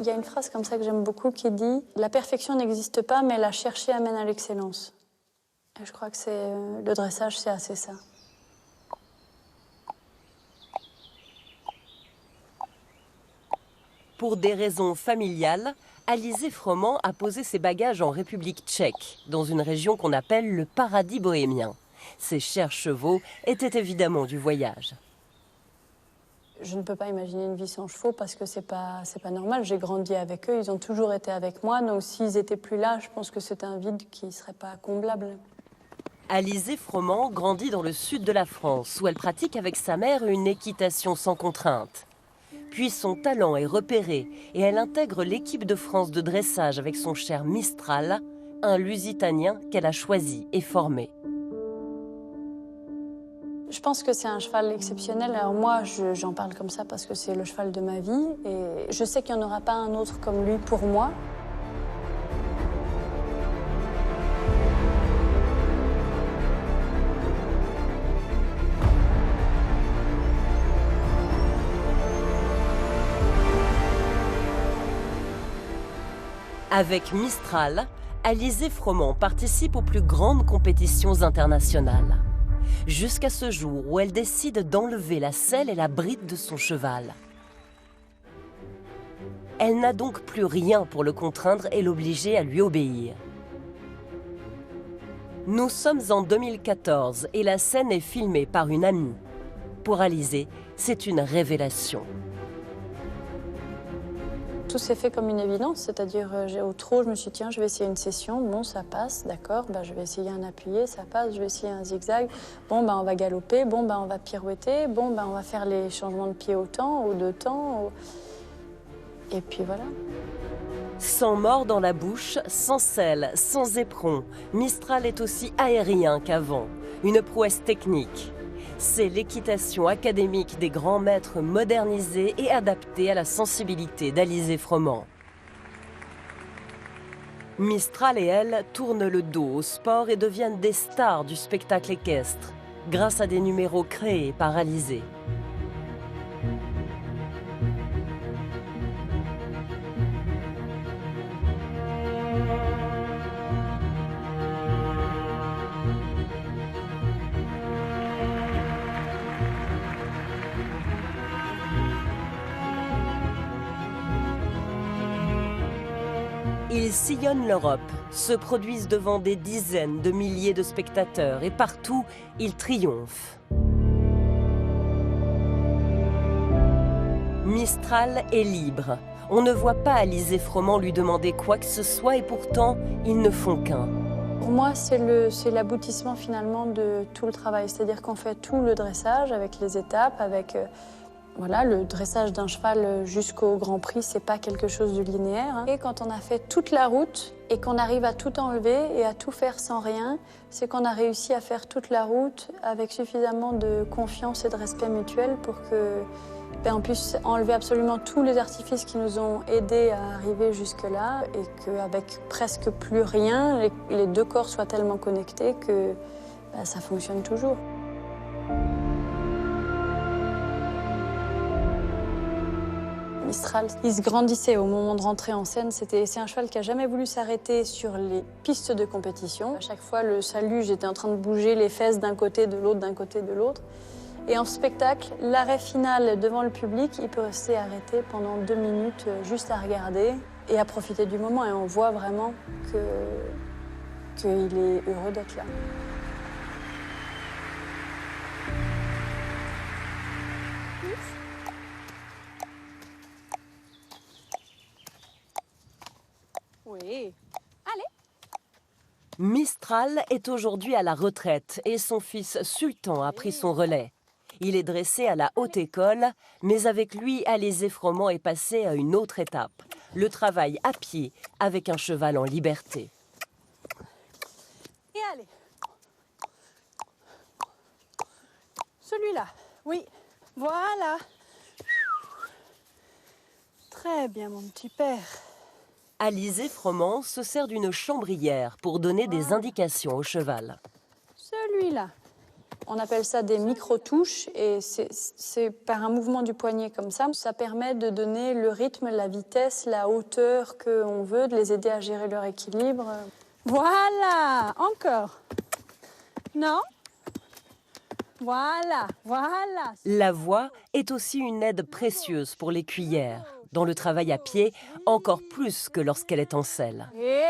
Il y a une phrase comme ça que j'aime beaucoup qui dit « La perfection n'existe pas, mais la chercher amène à l'excellence ». Je crois que le dressage, c'est assez ça. Pour des raisons familiales, Alizé Froment a posé ses bagages en République tchèque, dans une région qu'on appelle le paradis bohémien. Ses chers chevaux étaient évidemment du voyage. Je ne peux pas imaginer une vie sans chevaux parce que c'est pas normal. J'ai grandi avec eux, ils ont toujours été avec moi. Donc s'ils étaient plus là, je pense que c'est un vide qui ne serait pas comblable. Alizé Froment grandit dans le sud de la France, où elle pratique avec sa mère une équitation sans contrainte. Puis son talent est repéré et elle intègre l'équipe de France de dressage avec son cher Mistral, un Lusitanien qu'elle a choisi et formé. Je pense que c'est un cheval exceptionnel. Alors moi, j'en parle comme ça parce que c'est le cheval de ma vie. Et je sais qu'il n'y en aura pas un autre comme lui pour moi. Avec Mistral, Alizé Froment participe aux plus grandes compétitions internationales. Jusqu'à ce jour où elle décide d'enlever la selle et la bride de son cheval. Elle n'a donc plus rien pour le contraindre et l'obliger à lui obéir. Nous sommes en 2014 et la scène est filmée par une amie. Pour Alizé, c'est une révélation. Tout s'est fait comme une évidence, c'est-à-dire au trot, je me suis dit tiens, je vais essayer une session, bon ça passe, d'accord, je vais essayer un appuyé, ça passe, je vais essayer un zigzag, bon on va galoper, bon on va pirouetter, bon on va faire les changements de pied au temps, au deux temps, et puis voilà. Sans mort dans la bouche, sans selle, sans éperon, Mistral est aussi aérien qu'avant, une prouesse technique. C'est l'équitation académique des grands maîtres modernisée et adaptée à la sensibilité d'Alizé Froment. Mistral et elle tournent le dos au sport et deviennent des stars du spectacle équestre, grâce à des numéros créés par Alizé. Ils sillonnent l'Europe, se produisent devant des dizaines de milliers de spectateurs et partout, ils triomphent. Mistral est libre. On ne voit pas Alizé Froment lui demander quoi que ce soit et pourtant, ils ne font qu'un. Pour moi, c'est l'aboutissement finalement de tout le travail. C'est-à-dire qu'on fait tout le dressage avec les étapes, avec... Voilà, le dressage d'un cheval jusqu'au Grand Prix, c'est pas quelque chose de linéaire. Et quand on a fait toute la route et qu'on arrive à tout enlever et à tout faire sans rien, c'est qu'on a réussi à faire toute la route avec suffisamment de confiance et de respect mutuel pour que on puisse enlever absolument tous les artifices qui nous ont aidés à arriver jusque-là et qu'avec presque plus rien, les deux corps soient tellement connectés que ça fonctionne toujours. Mistral, il se grandissait au moment de rentrer en scène. C'est un cheval qui n'a jamais voulu s'arrêter sur les pistes de compétition. À chaque fois, le salut, j'étais en train de bouger les fesses d'un côté, de l'autre, d'un côté, de l'autre. Et en spectacle, l'arrêt final devant le public, il peut rester arrêté pendant 2 minutes juste à regarder et à profiter du moment. Et on voit vraiment qu'il est heureux d'être là. Oui. Allez. Mistral est aujourd'hui à la retraite et son fils Sultan a pris son relais. Il est dressé à la haute école, mais avec lui, Alizé Froment est passé à une autre étape, le travail à pied avec un cheval en liberté. Et allez. Celui-là, oui. Voilà. Très bien, mon petit père. Alizé Froment se sert d'une chambrière pour donner des indications au cheval. Celui-là. On appelle ça des micro-touches et c'est par un mouvement du poignet comme ça. Ça permet de donner le rythme, la vitesse, la hauteur qu'on veut, de les aider à gérer leur équilibre. Voilà, encore. Non. Voilà, voilà. La voix est aussi une aide précieuse pour les cueillères. Dans le travail à pied, encore plus que lorsqu'elle est en selle. Et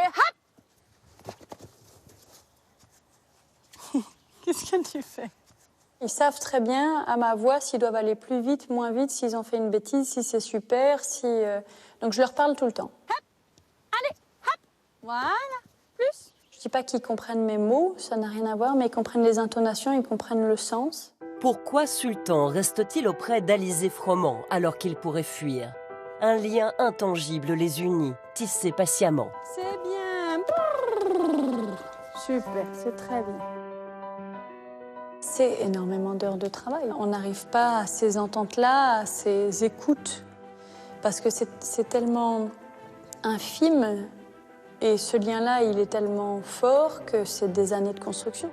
hop. Qu'est-ce que tu fais? Ils savent très bien, à ma voix, s'ils doivent aller plus vite, moins vite, s'ils ont fait une bêtise, si c'est super, si... Donc je leur parle tout le temps. Hop, allez, hop, voilà, plus. Je dis pas qu'ils comprennent mes mots, ça n'a rien à voir, mais ils comprennent les intonations, ils comprennent le sens. Pourquoi Sultan reste-t-il auprès d'Alizé Froment alors qu'il pourrait fuir? Un lien intangible les unit, tissé patiemment. C'est bien. Super, c'est très bien. C'est énormément d'heures de travail. On n'arrive pas à ces ententes-là, à ces écoutes, parce que c'est tellement infime et ce lien-là, il est tellement fort que c'est des années de construction.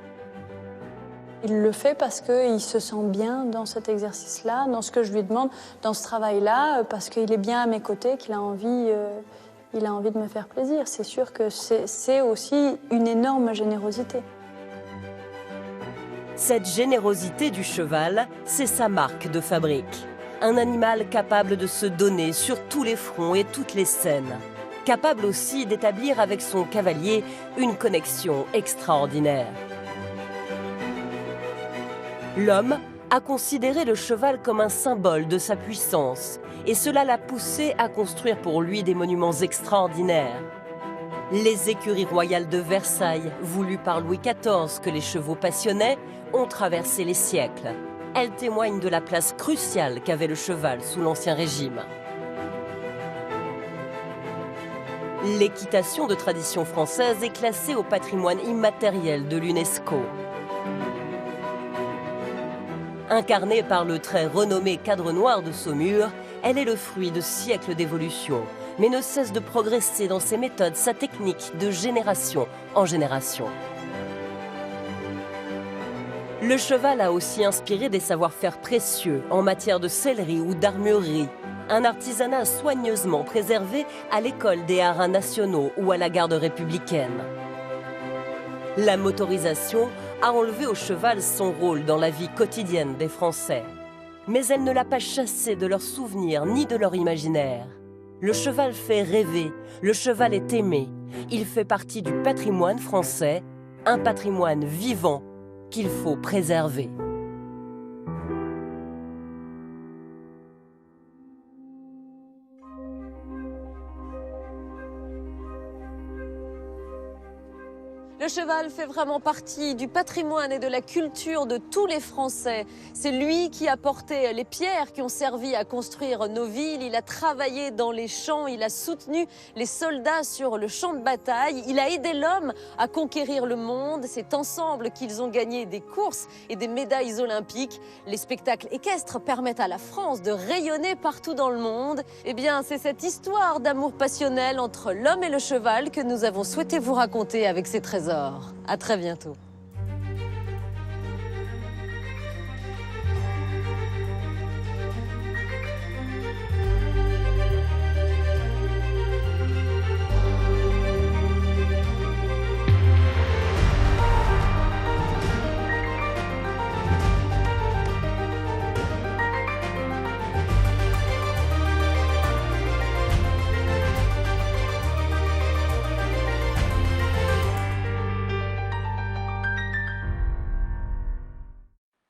Il le fait parce qu'il se sent bien dans cet exercice-là, dans ce que je lui demande, dans ce travail-là, parce qu'il est bien à mes côtés, qu'il a envie de me faire plaisir. C'est sûr que c'est aussi une énorme générosité. Cette générosité du cheval, c'est sa marque de fabrique. Un animal capable de se donner sur tous les fronts et toutes les scènes. Capable aussi d'établir avec son cavalier une connexion extraordinaire. L'homme a considéré le cheval comme un symbole de sa puissance, et cela l'a poussé à construire pour lui des monuments extraordinaires. Les écuries royales de Versailles, voulues par Louis XIV que les chevaux passionnaient, ont traversé les siècles. Elles témoignent de la place cruciale qu'avait le cheval sous l'Ancien Régime. L'équitation de tradition française est classée au patrimoine immatériel de l'UNESCO. Incarnée par le très renommé Cadre Noir de Saumur, elle est le fruit de siècles d'évolution, mais ne cesse de progresser dans ses méthodes, sa technique de génération en génération. Le cheval a aussi inspiré des savoir-faire précieux en matière de sellerie ou d'armurerie, un artisanat soigneusement préservé à l'école des haras nationaux ou à la garde républicaine. La motorisation a enlevé au cheval son rôle dans la vie quotidienne des Français. Mais elle ne l'a pas chassé de leurs souvenirs ni de leur imaginaire. Le cheval fait rêver, le cheval est aimé. Il fait partie du patrimoine français, un patrimoine vivant qu'il faut préserver. Le cheval fait vraiment partie du patrimoine et de la culture de tous les Français. C'est lui qui a porté les pierres qui ont servi à construire nos villes. Il a travaillé dans les champs, il a soutenu les soldats sur le champ de bataille. Il a aidé l'homme à conquérir le monde. C'est ensemble qu'ils ont gagné des courses et des médailles olympiques. Les spectacles équestres permettent à la France de rayonner partout dans le monde. Eh bien, c'est cette histoire d'amour passionnel entre l'homme et le cheval que nous avons souhaité vous raconter avec ces trésors. À très bientôt.